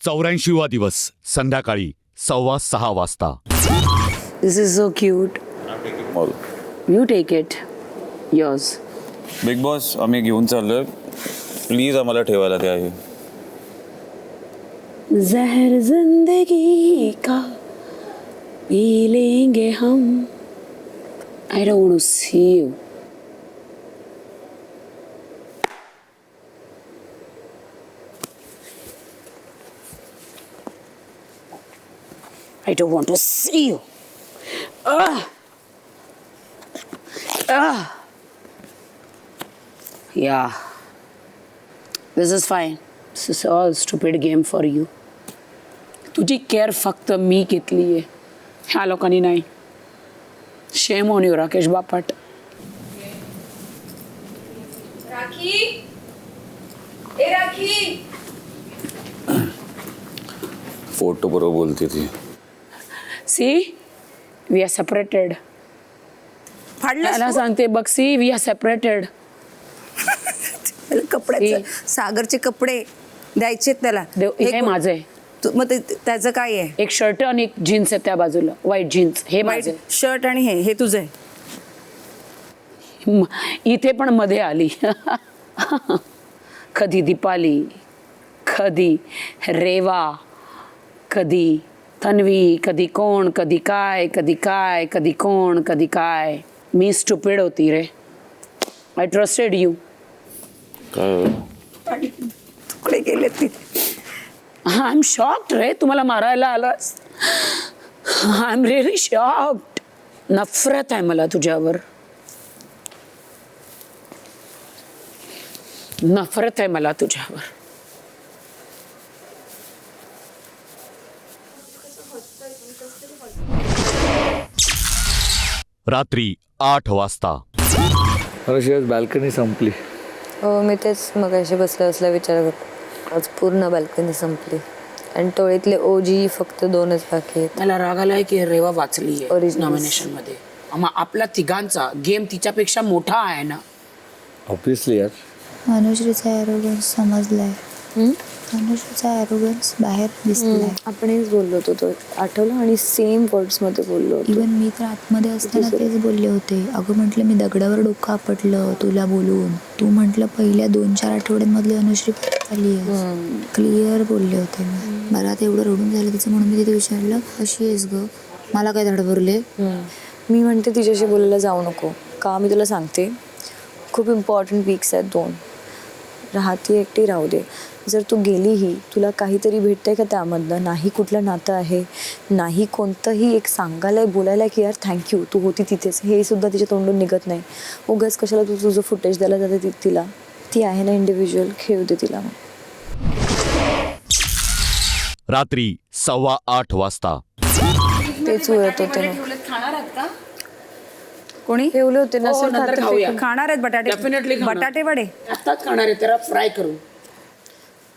84वा दिवस संध्याकाळी 6:15 वाजता. This is so cute. All. You take it. Yours. Big boss आम्ही घेऊन चाललोय, प्लीज आम्हाला ठेवायला द्या. हे जहर जिंदगी का पी लेंगे हम. I don't want to see you. I don't want to see you. Yeah. This is fine. This is all stupid game for you. तुझी केअर फक्त मी घेतली आहे, ह्या लोकांनी नाही. Shame on you Rakesh Bapat. Rakhi, ए राखी. फोटो बरोबर बोलते ती. See we are separated. मला सांगते बघ, सी वी आर सेपरेटेड. कपड्याचे सागरचे कपडे द्यायचे त्याला. हे माझं आहे. मग त्याचं काय आहे? एक शर्ट आणि एक जीन्स आहे त्या बाजूला, व्हाईट जीन्स. हे माझे शर्ट आणि हे तुझं आहे. इथे पण मध्ये आली. कधी दीपाली, कधी रेवा, कधी तन्वी, कधी कोण, कधी काय, कधी काय, कधी कोण, कधी काय. मी स्टुपिड होती रे. I trusted you. तुकडे गेले तिथे. आय एम शॉक्ड रे, तुम्हाला मारायला आलास. I am really shocked. नफरत आहे मला तुझ्यावर. नफरत आहे मला तुझ्यावर. रात्री 8 वाजता. बाल्कनी संपली. हो, मी तेच मगाशी बसल्या विचार करतो. आज पूर्ण बाल्कनी संपली आणि टोळीतले ओजी फक्त 2च बाकी आहेत. मला राग आलाय की रेवा वाचली आहे Originals. नॉमिनेशन मध्ये. आपला तिघांचा गेम तिच्यापेक्षा मोठा आहे ना. ऑब्विसली यार. अनुश्रीचा ॲरोगन्स समजलाय. अनुश्रीचा ॲरोगन्स बाहेर दिसलाय. आपण हेच बोललो होतो, तो आठवलं, आणि सेम वर्ड्समध्ये बोललो होतो. इवन मी तर आतमध्ये असताना तेच बोलले होते. अगं म्हटलं मी दगडावर डोकं आपटलं तुला बोलून. तू म्हटलं पहिल्या 2-4 आठवड्यांमधली अनुश्री आली आहे. क्लिअर बोलले होते मी. मला आता एवढं रडून झालं तिचं, म्हणून मी तिथे विचारलं कशी आहेस ग, मला काय धडभरले. मी म्हणते तिच्याशी बोलायला जाऊ नको का. मी तुला सांगते, खूप इम्पॉर्टंट वीक्स आहेत 2. राहती एकटी राहू दे. जर तू गेलीही, तुला काहीतरी भेटतंय का त्यामधनं? नाही कुठलं नातं आहे, नाही कोणतंही एक सांगायला बोलायला की यार थँक्यू तू होती तिथेच, हे सुद्धा तिच्या तोंडून निघत नाही. उगाच कशाला तू तुझं फुटेज द्यायला जाते तिला. ती आहे ना इंडिव्हिज्युअल, खेळू दे तिला. मग रात्री 8:15 वाजता. तेच उरत होते. खाणार आहात का? कोणी ठेवले होते ना सर. खाणार आहेत बटाटे. Definitely खाणार. बटाटे वडे आताच खाणार आहे, त्याला फ्राय करू.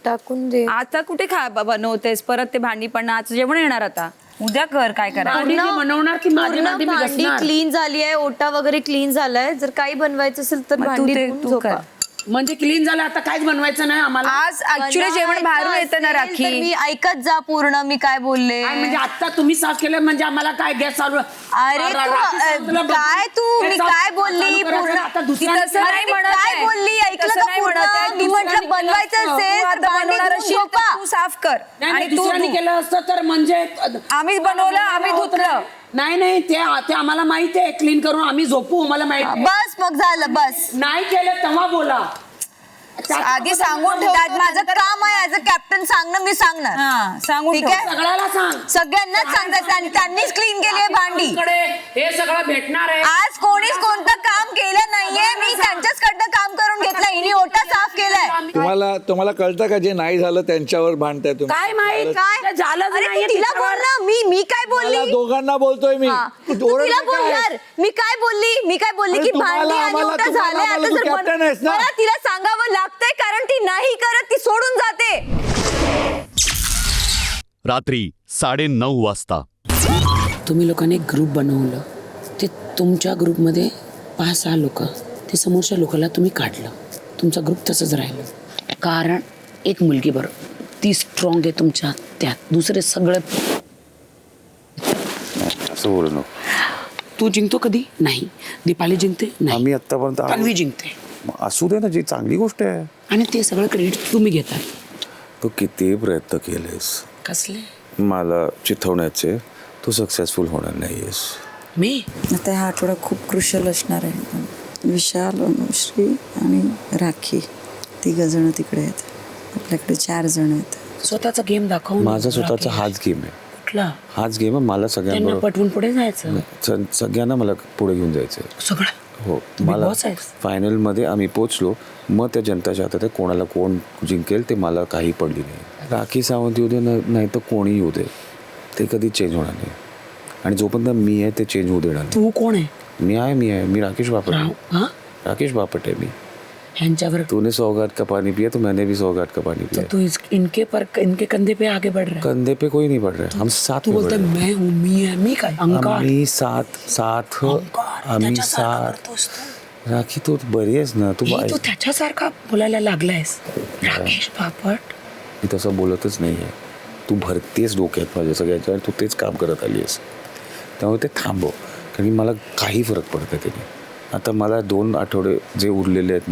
टाकून दे. आता कुठे बनवतेस परत ते भांडी. पण आज जेवण येणार आता. उद्या कर काय करा. भांडी मी बनवणार की माझी भांडी मी भांडी घासणार? क्लीन झाली आहे, ओटा वगैरे क्लीन झालाय. जर काही बनवायचं असेल तर मग तू भांडी ते- धुवून तू झोपा. कर. म्हणजे क्लीन झालं, आता काहीच बनवायचं नाही आम्हाला. आज ऍक्च्युली जेवण बाहेरून येतं ना असेल तर राखी. मी ऐकत जा पूर्ण मी काय बोलले. काय म्हणजे आता तुम्ही साफ केलं म्हणजे आम्हाला काय गॅस चालू. अरे काय तू मी काय बोलली पूर्ण. आता दुसऱ्या तसं नाही म्हणत काय आहे. बोलली ऐकलं तसं का नाही म्हणत आहे. पूर्ण. मी म्हटलं बनवायचं तू असेल आता तर भांडी बनवणार धुवून असेल तर झोपा. तू साफ कर. आणि तू दुसऱ्याने केलं असतं तर म्हणजे आम्हीच बनवलं, आम्ही धुतलं. नाही ते आम्हाला माहिती आहे. क्लीन करून आम्ही झोपू, मला माहिती आहे. बस मग झालं बस. नाही केलं तेव्हा बोला. आधी सांगून ठेव. माझं काम आहे ऍज अ कॅप्टन सांगणं. मी सांगणार. सांगून ठीक ठेव. आहे. सगळ्याला सांग. सगळ्यांनाच सांगायचं आणि त्यांनीच क्लीन केली आहे भांडी. कडे हे सगळं भेटणार आहे. आज कोणीच कोणतं काम केलं नाहीये. मी त्यांच्याचकडनं काम करून घेतलं. हिने ओटा साफ केलाय. तुम्हाला कळतं का जे नाही झालं त्यांच्यावर भांडताय तुम्ही? काय माहित काय झालं अरे नाहीये तू तिला त्याच्यावर. बोल ना. मी काय बोलली. मला दोघांना बोलतोय मी. हा. तू ओरडते तिला बोल काय? यार. मी काय बोलली अरे की तुम्हाला, भांडी आणि आम्हाला, ओटा तुम्हाला, झाले. आम्हाला आता तू जर captain आहेस ना? मला तिला सांगावं लागतंय कारण ती नाही करत, ती सोडून जाते. रात्री 9:30 वाजता. तुम्ही लोकांनी एक ग्रुप बनवलं. ते तुमच्या ग्रुपमध्ये 5-6 लोक, ते समोरच्या लोकांना तुम्ही काढलं. तुमचा ग्रुप तसंच राहिलं. कारण एक मुलगी बरोबर किती स्ट्रॉंग आहे तुमच्या त्यात. दुसरे सगळं असं बोलू नको. तू जिंकतो कधी नाही, दीपाली जिंकते नाही, आम्ही आतापर्यंत तन्वी जिंकते असू दे ना, जी चांगली गोष्ट आहे. आणि ते सगळं क्रेडिट तुम्ही घेता. तू किती प्रयत्न केलेस कसले मला चिथवण्याचे, तू सक्सेसफुल होणार नाहीयेस. मी आता हा आठवडा खूप क्रुशल असणार आहे. विशाल, अनुश्री आणि राखी 3 जण तिकडे आहेत. आपल्याकडे 4 जण आहेत. स्वतःचा गेम दाखव. माझा स्वतःचा हाच गेम आहे. कुठला? हाच गेम आहे. मला त्यांना सगळ्यांबरोबर पटवून पुढे जायचं सगळ्यांना मला पुढे घेऊन जायचं आहे. सगळं. हो, Big मला Boss आहेस. फायनलमध्ये आम्ही पोचलो. मग त्या जनताच्या हातात आहे, कोणाला कोण जिंकेल ते मला काही पडली नाही. राखी सावंत येऊ दे नाही तर कोणी येऊ दे, ते कधी चेंज होणार नाही. आणि जोपर्यंत मी आहे ते चेंज होऊ देणार नाही. तू कोण आहे? मी राकेश बापट आहे. हाँ? राकेश बापट है मी. ह्यांच्यावर तूने 100 घाट का पानी पिया तो मैंने भी 100 घाट का पानी तो पिया. तू इनके कंधे पे आगे बढ़ रहा है. कंधे पे कोई नहीं बढ़ रहा है, हम साथ तू में बढ़ बोलतोय रहे हैं. मैं हूँ, मी है, मी काय अंकार. आम्ही साथ आम्ही साथ. राखी तू बरी आहेस ना? तू तू त्याच्यासारखा बोलायला लागलायस. राकेश बापट. मी तसं बोलतच नाही आहे. तू भरतेस डोक्यात माझ्या सगळ्याच्या, तू तेच काम करत आली आहेस. त्यामुळे ते थांबव, कारण मला काही फरक पडत आहे त्याने. आता मला 2 आठवडे जे उरलेले आहेत,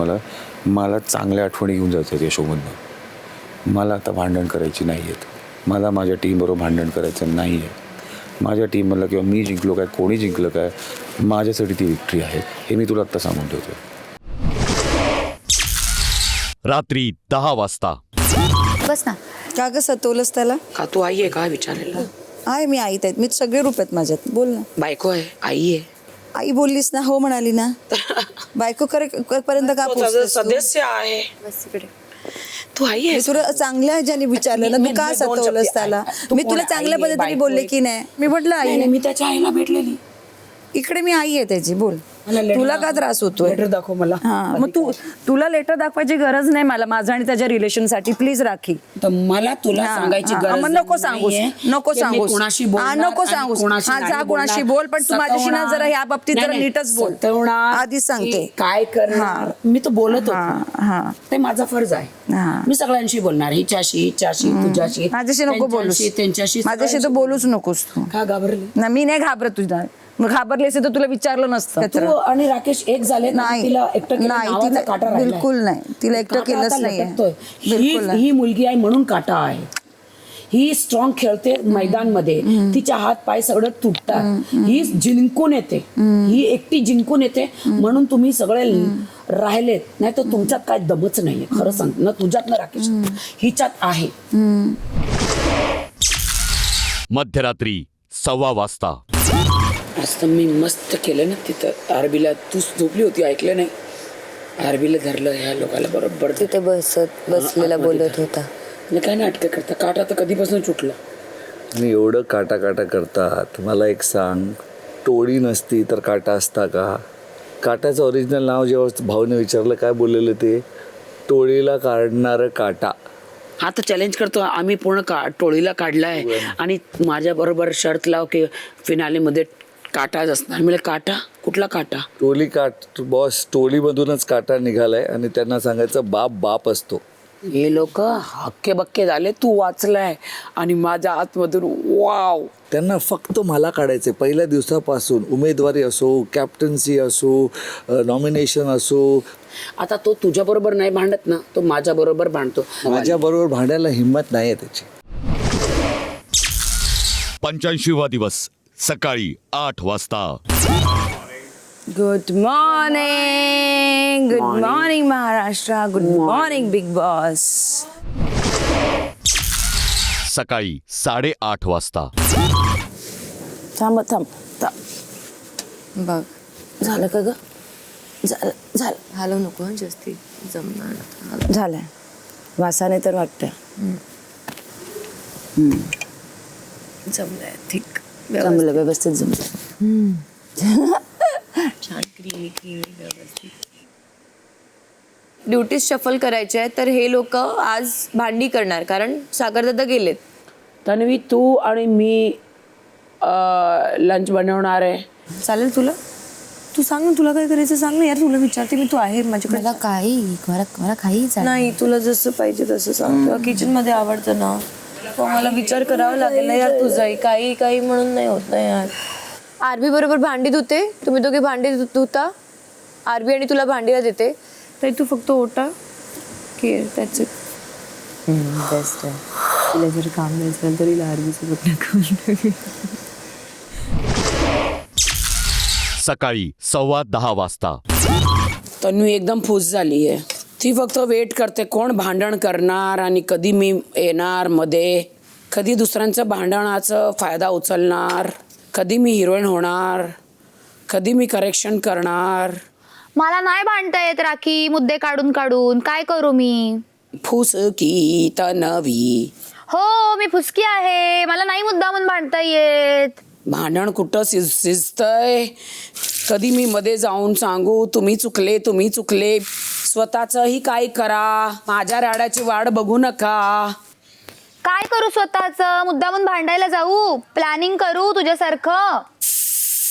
मला चांगल्या आठवणी घेऊन जायचं आहे या शोमधनं. मला आता भांडण करायची नाही आहेत. मला माझ्या टीमबरोबर भांडण करायचं नाही आहे. माझ्या टीममधलं किंवा मी जिंकलो काय, कोणी जिंकलं काय, माझ्यासाठी ती विक्ट्री आहे, हे मी तुला आत्ता सांगून ठेवतो. रात्री 10 वाजता. बस ना. का ग सतवलंस त्याला? का तू आई आहे का विचारायला? आहे, मी आईत आहेत. मी सगळे रूप आहेत माझ्यात. बोल ना. बायको आहे, आई आहे. आई बोललीस ना, हो म्हणाली ना. बायको पर्यंत का पोहोचतेस तू? सदस्य आहे. बस इकडे. तू आई आहे. मी तुला चांगल्या ह्याच्याने विचारलं ना, तू का सतवलंस त्याला? मी तुला चांगल्या पद्धतीने बोलले की नाही? मी म्हटलं आई आहे. मी त्याच्या आईला भेटलेली. इकडे मी आई आहे त्याची. बोल, मला letter तुला का त्रास होतोय? लेटर दाखव मला. हा, मग तुला लेटर दाखवायची गरज नाही मला, माझं आणि त्याच्या रिलेशन साठी. प्लीज राखी. तर मला तुला हा, सांगायची हा, गरज मग नको सांगूस, नाहीये नको की मी सांगूस. कोणाशी हा, बोलणार नको आणि सांगूस. कोणाशी हा, नाही जा कोणाशी बोलणार. बोल, पण तू माझ्याशी ना जरा ह्या बाबतीत नाही, जरा नाही, नीटच बोल. सतवणार आधीच सांगते. की काय करणार मी तर बोलत हा, होते. हा. ते माझा फर्ज आहे. हा. मी सगळ्यांशी बोलणार, हिच्याशी तुझ्याशी माझ्याशी नको बोलूस. त्यांच्याशी माझ्याशी तर बोलूच नकोस तू. का घाबरली? ना, मी नाही घाबरत तुझ्या. मग घाबरली असेल तर तुला विचारलं नसतं. तू आणि राकेश एक झाले तर नाही, तिला एकटं केलं, नाही, नावाचा तिला- काटा राहिलाय. बिलकुल नाही. तिला एकटं काटा केलंच आता नाहीये. लटकतोय. बिलकुल नाही. ही मुलगी आहे म्हणून काटा आहे. ही स्ट्रॉंग खेळते मैदानमध्ये, तिच्या हात पाय सगळं तुटतात. ही जिंकून येते, ही एकटी जिंकून येते म्हणून तुम्ही सगळे राहिलेत. नाही तर तुमच्यात काय दमच नाहीये. खरं सांग ना, तुझ्यात ना राकेश, हिच्यात आहे. मध्यरात्री 1:15 वाजता. आज तर मी मस्त केलं ना तिथं आरबीला. तू झोपली होती, ऐकलं नाही? आरबीला धरलं ह्या लोकांना बरोबर. तिथे बसलेला बोलत होता. आणि काय नाटकं करता? काटा तर कधीपासून सुटला. आणि एवढं काटा करतात. मला एक सांग, टोळी नसती तर काटा असता का? काटाचं ओरिजिनल नाव जेव्हा भाऊने विचारलं काय बोललेलं ते, टोळीला काढणारं काटा. हा तर चॅलेंज करतो आम्ही, पूर्ण टोळीला काढलाय. आणि माझ्या बरोबर शर्त लाव की फिनालेमध्ये काटाच असणार. म्हणजे काटा? कुठला काटा? टोळी बॉस, टोळीमधूनच काटा निघालाय आणि त्यांना सांगायचं बाप असतो. हे लोक हक्के बक्के झाले. तू वाचलाय आणि माझ्या आतमधून वाव. त्यांना फक्त मला काढायचे पहिल्या दिवसापासून. उमेदवारी असो, कॅप्टन्सी असो, नॉमिनेशन असो. आता तो तुझ्या बरोबर नाही भांडत ना, तो माझ्या बरोबर भांडतो. माझ्या बरोबर भांडायला हिंमत नाही आहे त्याची. 85वा दिवस सकाळी 8 वाजता. Good morning Maharashtra. Good morning big boss. सकाळी 8:30 वाजता. थांब बघ. झालं का ग? झालं. हलव नको जास्ती, जमणार. झालंय. वासाने तर वाटतं जमलंय. ठीक, जमलं, व्यवस्थित जमलं. छान व्यवस्थित. ड्युटीज शफल करायचे आहेत, तर हे लोक आज भांडी करणार, कारण सागरदादा गेलेत. तन्वी, तू आणि मी लंच बनवणार आहे. चालेल तुला? तू सांग ना, तुला काय करायचं सांग ना यार, तुला विचारते मी, तू आहे माझ्याकडे. मला मला काही चालेल. नाही, तुला जसं पाहिजे तसं सांग. तुला किचन मध्ये आवडतं ना, पण मला विचार करावा लागेल ना यार तुझाही. काही म्हणून नाही होत ना यार. आरबी बरोबर भांडी धुते, तुम्ही दोघे भांडी धुता, आरबी आणि तुला भांडीला देते, तरी तू फक्त ओटा केअर, त्याच बेस्ट आहे. तिला जर काम नाही असेल तरी आरबी सोबत नका. सकाळी 10:15 वाजता. तन्वी एकदम फुस झाली आहे. ती फक्त वेट करते कोण भांडण करणार आणि कधी मी येणार मध्ये, कधी दुसऱ्यांचं भांडणाचं फायदा उचलणार, कधी मी हिरोईन होणार, कधी मी करेक्शन करणार. मला नाही भांडता येत राखी, मुद्दे काढून काढून काय करू मी? फुसकी तन्वी. हो, मी फुसकी आहे, मला नाही मुद्दामून भांडता येत. भांडण कुठं शिजतंय. कधी मी मध्ये जाऊन सांगू तुम्ही चुकले. स्वतःचंही काय करा, माझ्या राड्याची वाट बघू नका. काय करू स्वतःचं? मुद्दामून भांडायला जाऊ? प्लॅनिंग करू तुझ्यासारखं?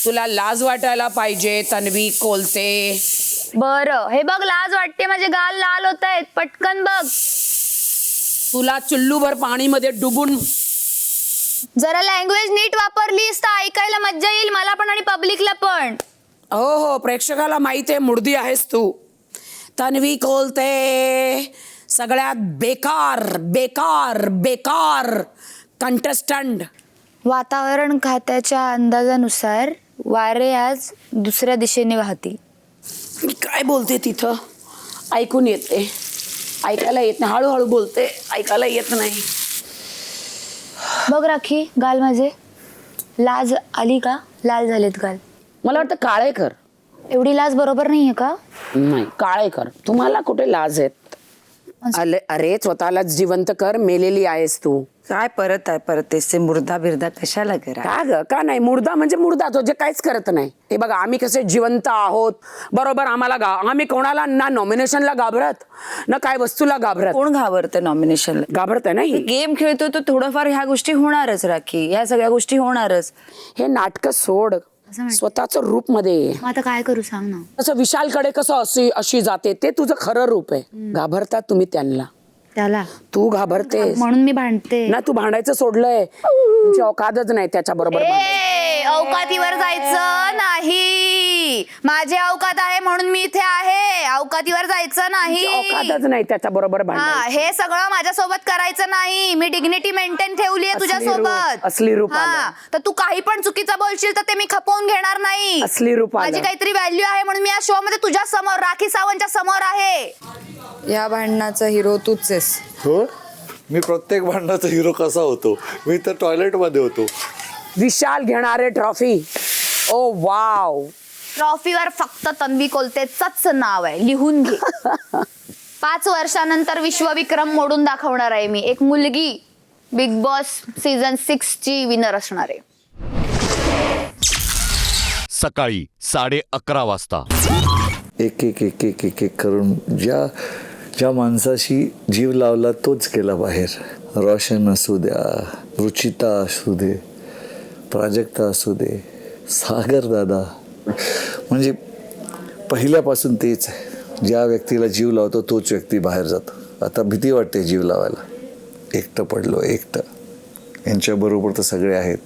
तुला लाज वाटायला पाहिजे तन्वी कोलते. बरं, हे बघ लाज वाटते, माझे गाल लाल होत आहेत, पटकन बघ. तुला चुल्लूभर पाणीमध्ये डुबून. जरा लँग्वेज नीट वापरलीस तर ऐकायला मज्जा येईल मला पण आणि पब्लिकला पण. हो, प्रेक्षकाला माहिती आहे मुर्दी आहेस तू. तन्वी कोलते सगळ्यात बेकार कंटेस्टंट. वातावरण खात्याच्या अंदाजानुसार वारे आज दुसऱ्या दिशेने वाहतील. मी काय बोलते तिथं ऐकून येते, ऐकायला येत नाही. हळूहळू बोलते, ऐकायला येत नाही. बघ राखी, गाल माझे लाज आली का? लाल झालेत गाल. मला वाटतं काळे कर. एवढी लाज बरोबर नाहीये का? नाही, काळे कर. तुम्हाला कुठे लाज आहेत? अरे स्वतःला जिवंत कर, मेलेली आहेस तू. काय परत तेच ते मुर्दा बिर्दा कशाला करा? का ग? का नाही? मुर्दा म्हणजे मुर्दा, तो जे काहीच करत नाही. हे बघा, आम्ही कसे जिवंत आहोत बरोबर. आम्ही कोणाला ना नॉमिनेशनला घाबरत ना काय वस्तूला घाबरत. कोण घाबरतं नॉमिनेशनला? घाबरत आहे नाही. गेम खेळतो तर थोडंफार ह्या गोष्टी होणारच राखी, ह्या सगळ्या गोष्टी होणारच. हे नाटक सोड, स्वतःच रूप मध्ये ये. मग आता काय करू सांग ना. असं विशालकडे कसं अशी जाते, ते तुझं खरं रूप आहे. घाबरतात तुम्ही त्यांना, त्याला तू घाबरते म्हणून मी भांडते ना. तू भांडायचं सोडलंय, तुमची औकातच नाही त्याच्या बरोबर. अवकातीवर जायचं नाही. माझे अवकात आहे म्हणून मी इथे आहे. अवकातीवर जायचं नाही. औकातच नाही त्याच्या बरोबर. हा, हे सगळं माझ्यासोबत करायचं नाही. मी डिग्निटी मेंटेन ठेवली आहे तुझ्यासोबत. असली रूप आलं. हा, तर तू काही पण चुकीचं बोलशील तर ते मी खपवून घेणार नाही. असली रूप आलं. माझी काहीतरी व्हॅल्यू आहे म्हणून मी या शो मध्ये तुझ्या समोर, राखी सावंतच्या समोर आहे. या भांडणाचा हिरो तूच आहेस. हो, मी प्रत्येक भांडणाचा हिरो कसा होतो? मी तर टॉयलेटमध्ये होतो. विशाल घेणारे ट्रॉफी. ओ वाव. ट्रॉफीवर फक्त तन्वी कोलतेचंच नाव आहे, लिहून घे. 5 वर्षानंतर विश्वविक्रम मोडून दाखवणार आहे मी. एक मुलगी बिग बॉस सीझन 6 ची विनर असणार आहे. सकाळी 11:30 वाजता. एक करून ज्या माणसाशी जीव लावला तोच गेला बाहेर. रोशन असू द्या, रुचिता असू दे, प्राजक्ता असू दे, सागर दादा, म्हणजे पहिल्यापासून तेच आहे. ज्या व्यक्तीला जीव लावतो तोच व्यक्ती बाहेर जातो. आता भीती वाटते जीव लावायला. एकटं पडलो, एकटं. यांच्याबरोबर तर सगळे आहेत.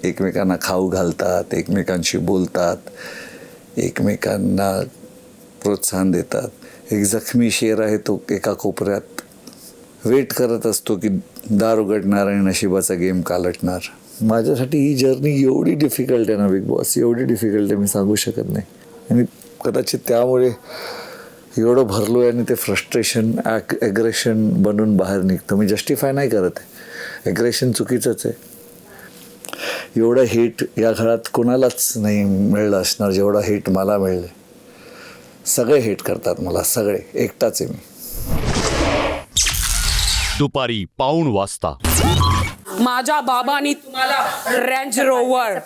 एकमेकांना खाऊ घालतात, एकमेकांशी बोलतात, एकमेकांना प्रोत्साहन देतात. एक जखमी शेर आहे, तो एका कोपऱ्यात वेट करत असतो की दार उघडणार आणि नशिबाचा गेम कालटणार. माझ्यासाठी ही जर्नी एवढी डिफिकल्ट आहे ना बिग बॉस, एवढी डिफिकल्ट आहे मी सांगू शकत नाही. आणि कदाचित त्यामुळे एवढं भरलो आहे आणि ते फ्रस्ट्रेशन ॲग्रेशन बनून बाहेर निघतं. मी जस्टिफाय नाही करत आहे, ॲग्रेशन चुकीचंच आहे. एवढं हेट या घरात कोणालाच नाही मिळलं असणार जेवढा हेट मला मिळलं. सगळे हेट करतात मला, सगळे. एकटाच आहे मी. दुपारी 1:15 वाजता. माझ्या बाबांनी तुम्हाला रेंज रोवर,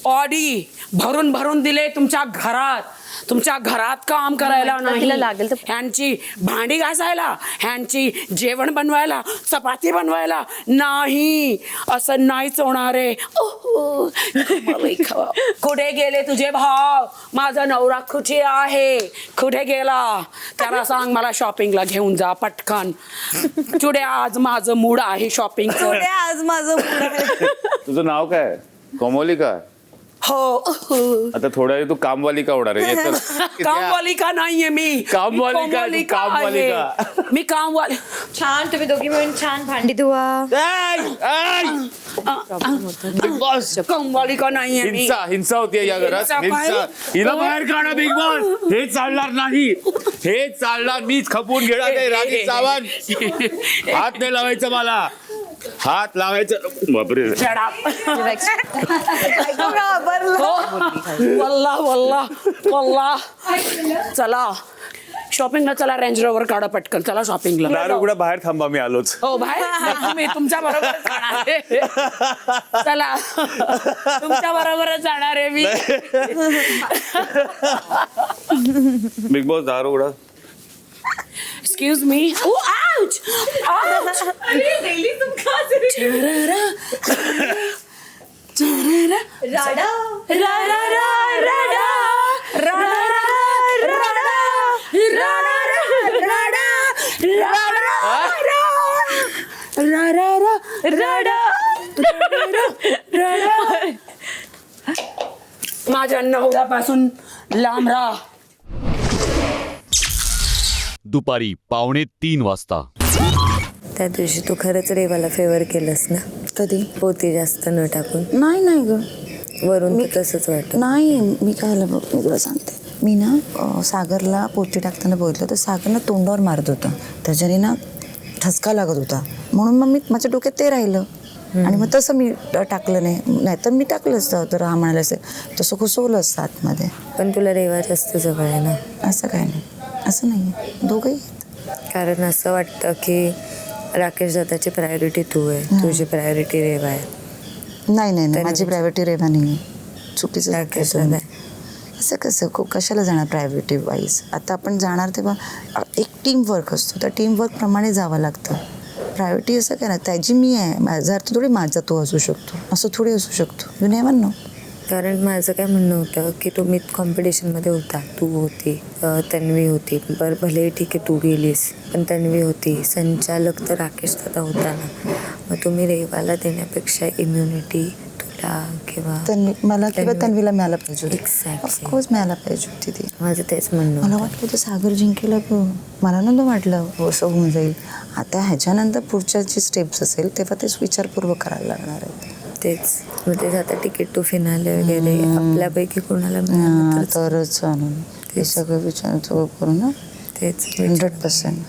ऑडी भरून दिले तुमच्या घरात. तुमच्या घरात काम करायला म्हटलं नाही, तिला लागेल तर- ह्यांची भांडी घासायला, ह्यांची जेवण बनवायला, चपाती बनवायला नाही, असं नाहीच होणार आहे. ओहो, मलाई खावा. कुठे गेले तुझे भाव? माझा नवरा कुठे आहे? कुठे गेला? त्याला सांग मला शॉपिंगला घेऊन जा पटकन. टुडे आज माझं मूड आहे शॉपिंगचं. पुढे आज माझं मूड आहे. तुझं नाव काय? कोमलिका. हो. आता थोड्या वेळ तू कामवालिका होणार आहे. कामवालिका नाहीये मी. कामवालिका, मी कोमलिका कामवालिका. आहे. मी कामवाली. छान, तुम्ही दोघी मिळून छान भांडी धुवा. बिग बॉस कामवालिका नाहीये मी. हिंसा होतीये या घरात. हिंसा काय? हिंसा. हिला बाहेर काढा बिग बॉस. हे चालणार नाही. हे चालणार. मीच खपवून घेणार आहे. रागी सावंत, हात नाही लावायचं मला. हात लावायचं. बापरे. Shut up. घाबरलं. वल्ला वल्ला वल्ला. चला शॉपिंगला चला. रेंज रोवर काढा पटकन. चला शॉपिंगला. दारू उघडा, बाहेर थांबा, मी आलोच. हो बाहेर मी तुमच्या बरोबर जाणार आहे. चला तुमच्या बरोबरच जाणार आहे मी. बिग बॉस दारू उघडा. Excuse me. Ouch ouch. राडा राडा राडा राडा माझ्या नवऱ्यापासून लांब राहा. दुपारी 2:45 वाजता. त्या दिवशी तू खरंच रेवाला फेवर केलंस ना? कधी? पोती जास्त न टाकून. नाही ग. वरून तर तसंच वाटत. नाही, मी काय झालं बघ, मी तुला सांगते. मी ना सागरला पोटी टाकताना बघितलं तर सागर ना तोंडावर मारत होता. त्याच्याने ना ठसका लागत होता. म्हणून मग मी माझ्या डोक्यात ते राहिलं आणि मग तसं मी टाकलं नाही तर मी टाकलं असतं. तर हा म्हणाला असेल तसं घुसवलं असतं आतमध्ये. पण तुला रेवा जास्त जवळ आहे ना? असं काय नाही, असं नाही आहे. दोघंही कारण असं वाटतं की राकेश दादाची प्रायोरिटी तू आहे, तुझी प्रायोरिटी रेवा आहे. नाही माझी प्रायव्हेटी रेवा नाही आहे. चुकीचं राकेश दाखवतो. दादा. असं कसं कशाला जाणार प्रायव्हेटी वाईज? आता आपण जाणार तेव्हा एक टीम वर्क असतो, त्या टीम वर्कप्रमाणे जावं लागतं. प्रायव्हेटी असं काय ना, त्याची मी आहे, माझा अर्थ थोडी माझा तो असू शकतो, असं थोडी असू शकतो. You never know. कारण माझं काय म्हणणं होतं की तुम्ही कॉम्पिटिशनमध्ये होता, तू होती, तन्वी होती. बरं भले ठीक आहे तू गेलीस, पण तन्वी होती, संचालक तर राकेश दादा होता ना. मग तुम्ही रेवाला देण्यापेक्षा इम्युनिटी तुला किंवा मला किंवा तन्वीला मिळायला पाहिजे होती. Exactly. ऑफकोर्स मिळायला पाहिजे होती ती. माझं तेच म्हणणं मला होतं. वाटलं होतं सागर जिंकेला, मला नव्हतं वाटलं असं होऊन जाईल. आता ह्याच्यानंतर पुढच्या जी स्टेप्स असेल तेव्हा तेच विचारपूर्वक करायला लागणार आहेत. तेच मग तेच आता तिकीट टू फिनाले वगैरे आपल्यापैकी कोणाला मिळालं तर तरच आणून ते सगळं विचार करू ना. तेच 100%.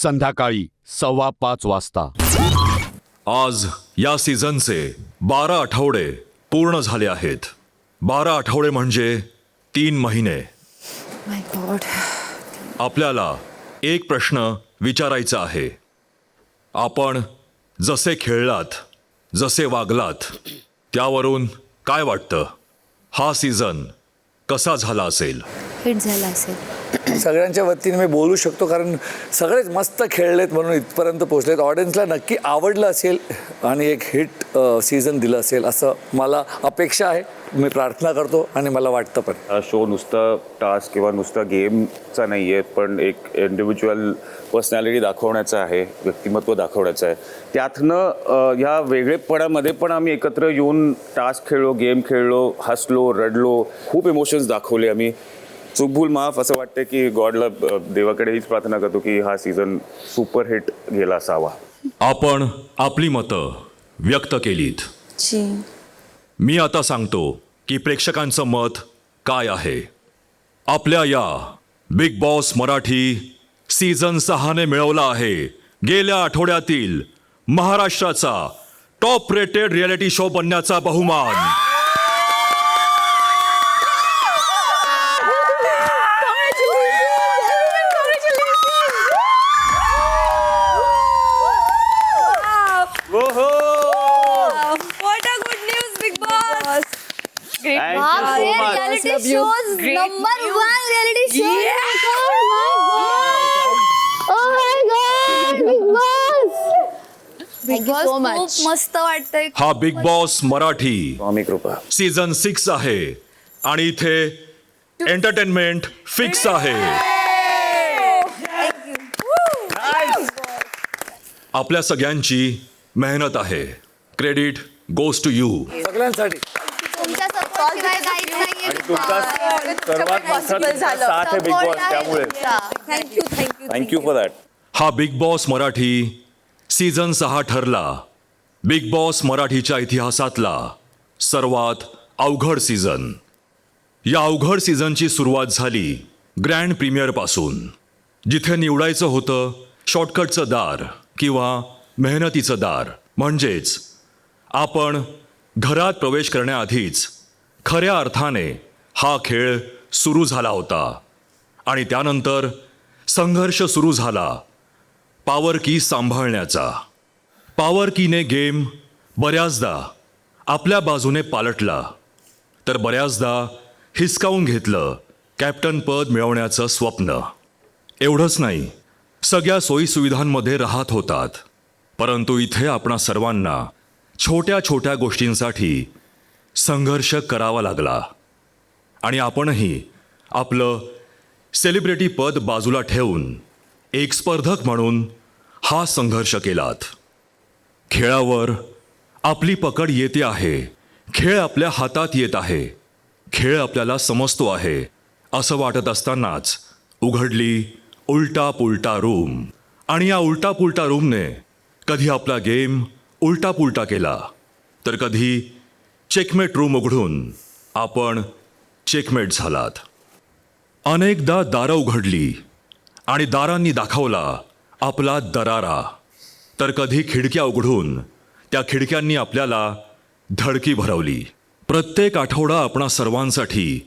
संध्याकाळी 5:15 वाजता. आज या सीझनचे 12 आठवडे पूर्ण झाले आहेत. 12 आठवडे म्हणजे 3 महिने. माय गॉड. आपल्याला एक प्रश्न विचारायचा आहे. आपण जसे खेळलात, जसे वागलात, त्यावरून काय वाटतं? हा सीझन कसा झाला असेल? हिट झाला असेल. सगळ्यांच्या वतीने मी बोलू शकतो, कारण सगळेच मस्त खेळलेत म्हणून इथपर्यंत पोहोचलेत. ऑडियन्सला नक्की आवडलं असेल आणि एक हिट सीझन दिलं असेल असं मला अपेक्षा आहे. मी प्रार्थना करतो आणि मला वाटतं पण. हा शो नुसतं टास्क किंवा नुसतं गेमचा नाही आहे, पण एक इंडिव्हिज्युअल पर्सनॅलिटी दाखवण्याचं आहे, व्यक्तिमत्व दाखवण्याचं आहे. त्यातनं ह्या वेगळेपणामध्ये पण आम्ही एकत्र येऊन टास्क खेळलो, गेम खेळलो, हसलो, रडलो, खूप इमोशन्स दाखवले आम्ही. चूकभूल माफ. असं वाटतं की गॉडला, देवाकडे हीच प्रार्थना करतो की हा सीझन सुपरहिट गेला असावा. आपण आपली मतं व्यक्त केलीत. मी आता सांगतो की प्रेक्षकांचं मत काय आहे. आपल्या या बिग बॉस मराठी सीझन 6ने मिळवला आहे गेल्या आठवड्यातील महाराष्ट्राचा टॉप रेटेड रियालिटी शो बनण्याचा बहुमान. shows, number one reality show. Oh my God, Big Boss. Big Boss so much. खूप मस्त वाटतंय. हा बिग बॉस मराठी स्वामी कृपा. सीझन 6 आहे आणि इथे एंटरटेनमेंट फिक्स आहे. आपल्या सगळ्यांची मेहनत आहे. Credit goes to you. सगळ्यांसाठी तुमच्या support शिवाय काहीच नाहीये Big Boss. सर्वात साथ आहे बिग Support बॉस, आहे त्यामुळे तुमचा. Thank you for that. हा बिग बॉस मराठी सीझन 6 ठरला बिग बॉस मराठीच्या इतिहासातला सर्वात अवघड सीझन. या अवघड सीझनची सुरुवात झाली ग्रँड प्रीमियरपासून, जिथे निवडायचं होतं शॉर्टकटचं दार किंवा मेहनतीचं दार. म्हणजेच आपण घरात प्रवेश करण्याआधीच खऱ्या अर्थाने हा खेळ सुरू झाला होता. आणि त्यानंतर संघर्ष सुरू झाला पॉवर की सांभाळण्याचा. पॉवर कीने गेम बऱ्याचदा आपल्या बाजूने पालटला, तर बऱ्याचदा हिसकावून घेतलं कॅप्टन पद मिळवण्याचं स्वप्न. एवढंच नाही, सगळ्या सोयीसुविधांमध्ये राहत होतात, परंतु इथे आपणा सर्वांना छोट्या छोट्या गोष्टींसाठी संघर्ष करावा लागला. आणि आपणही आपलं सेलिब्रिटी पद बाजूला ठेवून एक स्पर्धक म्हणून हा संघर्ष केलात. खेळावर आपली पकड येते आहे, खेळ आपल्या हातात येत आहे, खेळ आपल्याला समजतो आहे असं वाटत असतानाच उघडली उलटा पुलटा रूम. आणि या उलटा पुलटा रूमने कधी आपला गेम उलटा पुलटा केला, तर कधी चेकमेट रूम उघडून आपण चेकमेट झालात. अनेकदा दारं उघडली आणि दारांनी दाखवला आपला दरारा, तर कधी खिडक्या उघडून त्या खिडक्यांनी आपल्याला धडकी भरवली. प्रत्येक आठवडा आपणा सर्वांसाठी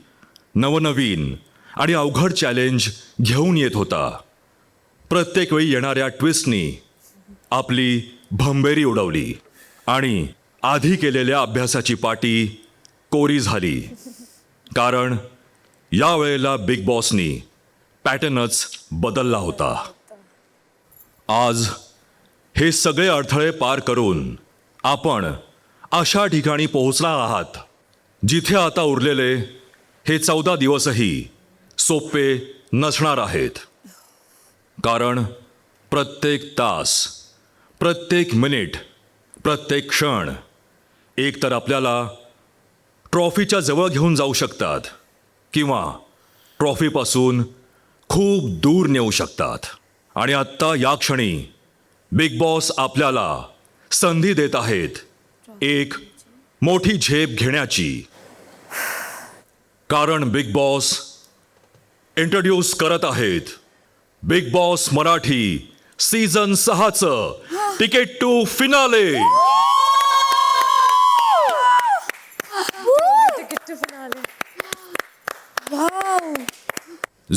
नवनवीन आणि अवघड चॅलेंज घेऊन येत होता. प्रत्येक वेळी येणाऱ्या ट्विस्टनी आपली भंबेरी उडवली आणि आधी केलेल्या अभ्यासाची पाटी कोरी झाली. कारण यावेळेला बिग बॉसनी पॅटर्नच बदलला होता. आज हे सगळे अडथळे पार करून आपण अशा ठिकाणी पोहोचणार आहात जिथे आता उरलेले हे 14 दिवसही सोपे नसणार आहेत. कारण प्रत्येक तास, प्रत्येक मिनिट, प्रत्येक क्षण एकतर आपल्याला ट्रॉफीच्या जवळ घेऊन जाऊ शकतात किंवा ट्रॉफीपासून खूप दूर नेऊ शकतात. आणि आत्ता या क्षणी बिग बॉस आपल्याला संधी देत आहेत एक मोठी झेप घेण्याची. कारण बिग बॉस इंट्रोड्यूस करत आहेत बिग बॉस मराठी सीझन 6चं तिकीट टू फिनाले.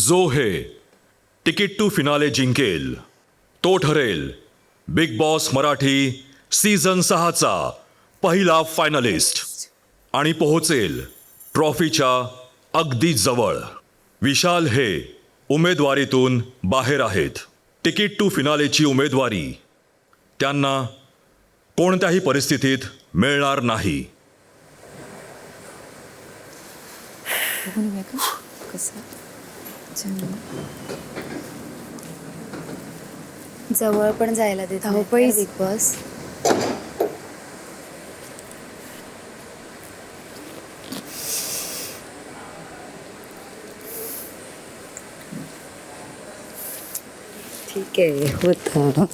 जो हे तिकीट टू फिनाले जिंकेल तो ठरेल बिग बॉस मराठी सीझन 6चा पहिला फायनलिस्ट आणि पोहोचेल ट्रॉफीच्या अगदी जवळ. विशाल हे उमेदवारीतून बाहेर आहेत. तिकीट टू फिनालेची उमेदवारी त्यांना कोणत्याही परिस्थितीत मिळणार नाही. जवळ पण जायला देत नाही बिग बॉस. ठीक आहे होतं.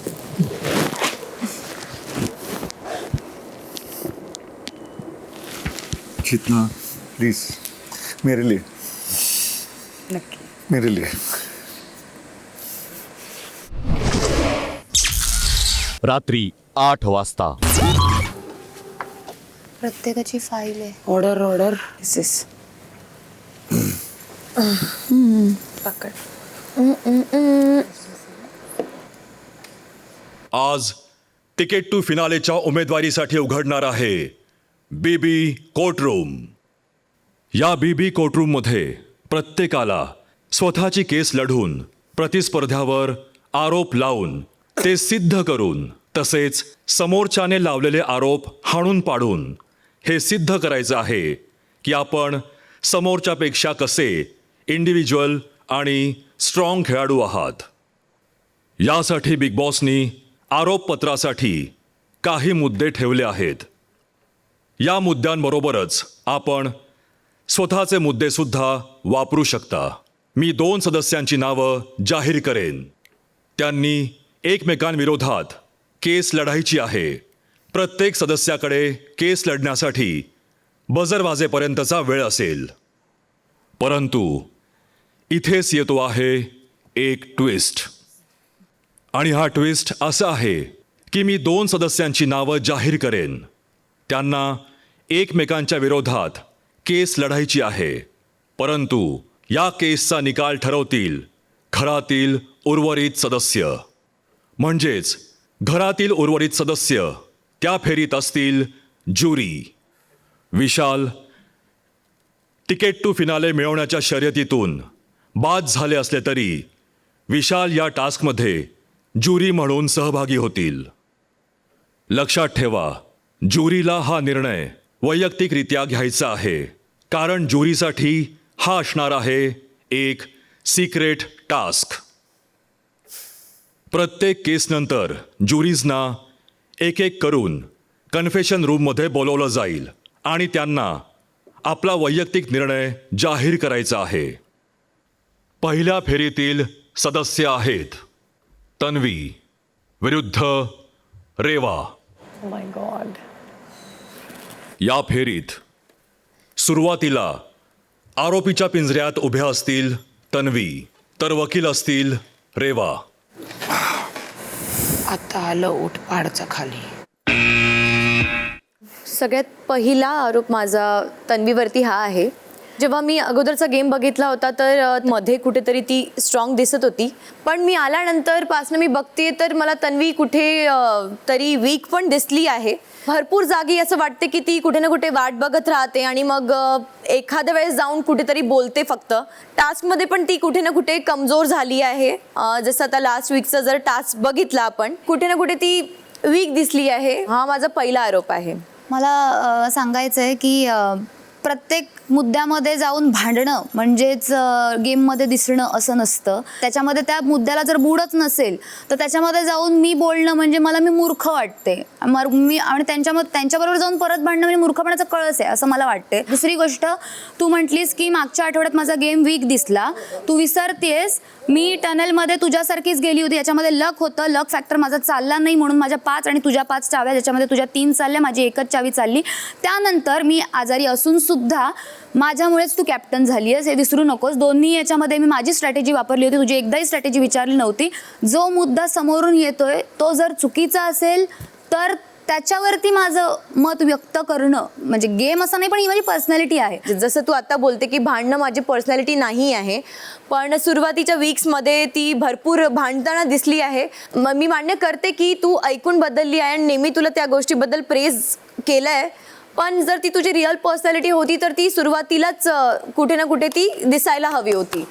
जितना प्लीज मेरे लिए, नक्की. मेरे लिए. रात्री 8 वाजता. प्रत्येकाची फाईल आहे. ऑर्डर पकड. आज तिकीट टू फिनालेच्या उमेदवारीसाठी उघडणार आहे बीबी कोर्टरूम. या बीबी कोर्टरूममध्ये प्रत्येकाला स्वतःची केस लढून प्रतिस्पर्ध्यावर आरोप लावून ते सिद्ध करून तसेच समोरच्याने लावलेले आरोप हाणून पाडून हे सिद्ध करायचं आहे की आपण समोरच्यापेक्षा कसे इंडिव्हिज्युअल आणि स्ट्रॉंग खेळाडू आहात. यासाठी बिग बॉसनी आरोपपत्रासाठी काही मुद्दे ठेवले आहेत. या मुद्द्यांबरोबरच आपण स्वतःचे मुद्देसुद्धा वापरू शकता. मी 2 सदस्यांची नावं जाहीर करेन. त्यांनी एकमेकांविरोधात केस लढायची आहे. प्रत्येक सदस्याकडे केस लढण्यासाठी बजर वाजेपर्यंतचा वेळ असेल. परंतु इथेच येतो आहे एक ट्विस्ट. आणि हा ट्विस्ट असा आहे की मी 2 सदस्यांची नावं जाहीर करेन. त्यांना एकमेकांच्या विरोधात केस लढायची आहे. परंतु या केसचा निकाल ठरवतील घरातील उर्वरित सदस्य. म्हणजेच घरातील उर्वरित सदस्य त्या फेरीत असतील jury. Vishal ticket to finale मिळवण्याच्या शर्यतीतून बाद झाले असले तरी विशाल या टास्कमध्ये ज्युरी म्हणून सहभागी होतील. लक्षात ठेवा, ज्युरीला हा निर्णय वैयक्तिकरित्या घ्यायचा आहे, कारण ज्युरीसाठी हा असणार आहे एक सिक्रेट टास्क. प्रत्येक केसनंतर ज्युरीजना एक एक करून कन्फेशन रूममध्ये बोलवलं जाईल आणि त्यांना आपला वैयक्तिक निर्णय जाहीर करायचा आहे. पहिल्या फेरीतील सदस्य आहेत तन्वी विरुद्ध रेवा. माय गॉड. या फेरीत सुरुवातीला आरोपीच्या पिंजऱ्यात उभ्या असतील तन्वी, तर वकील असतील रेवा. आता आलं उठपाडचं खाली. सगळ्यात पहिला आरोप माझा तन्वीवरती हा आहे. जेव्हा मी अगोदरचा गेम बघितला होता तर मध्ये कुठेतरी ती स्ट्रॉंग दिसत होती, पण मी आल्यानंतर पासनं मी बघते तर मला तन्वी कुठे तरी वीक पण दिसली आहे. भरपूर जागी असं वाटते की ती कुठे ना कुठे वाट बघत राहते आणि मग एखाद्या वेळेस जाऊन कुठेतरी बोलते. फक्त टास्कमध्ये पण ती कुठे ना कुठे कमजोर झाली आहे. जसं आता लास्ट वीकचा जर टास्क बघितला आपण, कुठे ना कुठे ती वीक दिसली आहे. हा माझा पहिला आरोप आहे. मला सांगायचं आहे की प्रत्येक मुद्द्यामध्ये जाऊन भांडणं म्हणजेच गेममध्ये दिसणं असं नसतं. त्याच्यामध्ये त्या मुद्द्याला जर मूडच नसेल तर त्याच्यामध्ये जाऊन मी बोलणं म्हणजे मी मूर्ख वाटते. मी आणि त्यांच्याबरोबर जाऊन परत भांडणं म्हणजे मूर्खपणाचा कळस आहे असं मला वाटते. दुसरी गोष्ट, तू म्हटलीस की मागच्या आठवड्यात माझा गेम वीक दिसला. तू विसरतेस मी टनलमध्ये तुझ्यासारखीच गेली होती. याच्यामध्ये लक होतं. लक फॅक्टर माझा चालला नाही म्हणून माझ्या 5 आणि तुझ्या 5 चाव्या, ज्याच्यामध्ये तुझ्या 3 चालल्या, माझी एकच चावी चालली. त्यानंतर मी आजारी असून सुद्धा माझ्यामुळेच तू कॅप्टन झाली आहेस हे विसरू नकोस. दोन्ही याच्यामध्ये मी माझी स्ट्रॅटेजी वापरली होती, तुझी एकदाही स्ट्रॅटेजी विचारली नव्हती. जो मुद्दा समोरून येतोय तो जर चुकीचा असेल तर त्याच्यावरती माझं मत व्यक्त करणं म्हणजे गेम असं नाही, पण ही माझी पर्सनॅलिटी आहे. जसं तू आता बोलते की भांडणं माझी पर्सनॅलिटी नाही आहे, पण सुरुवातीच्या वीक्समध्ये ती भरपूर भांडताना दिसली आहे. मी मान्य करते की तू ऐकून बदलली आहे आणि नेहमी तुला त्या गोष्टीबद्दल प्रेज केलं आहे. पण जर ती तुझी रिअल पर्सनॅलिटी होती तर ती सुरुवातीलाच कुठे ना कुठे ती दिसायला हवी होती.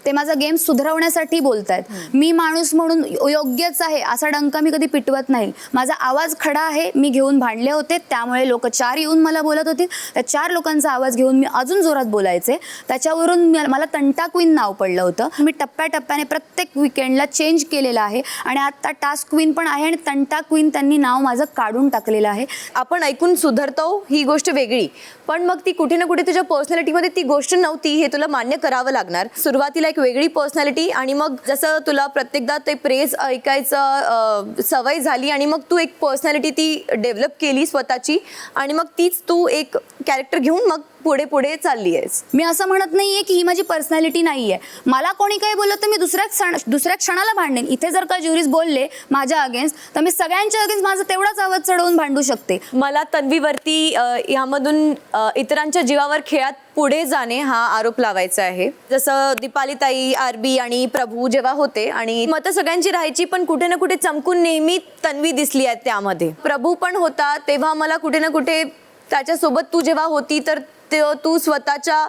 ते माझा गेम सुधारवण्यासाठी बोलतायत. मी माणूस म्हणून योग्यच आहे असा डंका मी कधी पिटवत नाही. माझा आवाज खडा आहे. मी घेऊन भांडले होते, त्यामुळे लोक 4 येऊन मला बोलत होते. त्या 4 लोकांचा आवाज घेऊन मी अजून जोरात बोलायचे. त्याच्यावरून मला तंटा क्वीन नाव पडलं होतं. मी टप्प्याटप्प्याने प्रत्येक विकेंडला चेंज केलेलं आहे आणि आता टास्क क्वीन पण आहे आणि तंटा क्वीन त्यांनी नाव माझं काढून टाकलेलं आहे. आपण ऐकून सुधारतो ही गोष्ट वेगळी, पण मग ती कुठे ना कुठे तुझ्या पर्सनॅलिटीमध्ये ती गोष्ट नव्हती हे तुला मान्य करावं लागणार. सुरुवातीला एक वेगळी पर्सनॅलिटी आणि मग जसं तुला प्रत्येकदा ते प्रेज ऐकायचं सवय झाली आणि मग तू एक पर्सनॅलिटी ती डेव्हलप केली स्वतःची आणि मग तीच तू एक कॅरेक्टर घेऊन मग पुढे पुढे चालली आहेस. मी असं म्हणत नाहीये की ही माझी पर्सनॅलिटी नाहीये. मला कोणी काही बोललं तर मी दुसऱ्या क्षणाला भांडेन. इथे जर का ज्युरीज बोलले माझ्या अगेन्स्ट तर मी सगळ्यांच्या अगेन्स्ट माझा तेवढाच आवाज चढवून भांडू शकते. मला तन्वीवरती यामधून इतरांच्या जीवावर खेळात पुढे जाणे हा आरोप लावायचा आहे. जसं दीपालीताई, आरबी आणि प्रभू जेव्हा होते आणि मतं सगळ्यांची राहायची, पण कुठे ना कुठे चमकून नेहमी तन्वी दिसली आहे त्यामध्ये. प्रभू पण होता तेव्हा मला कुठे ना कुठे त्याच्यासोबत तू जेव्हा होती तर तू स्वतःच्या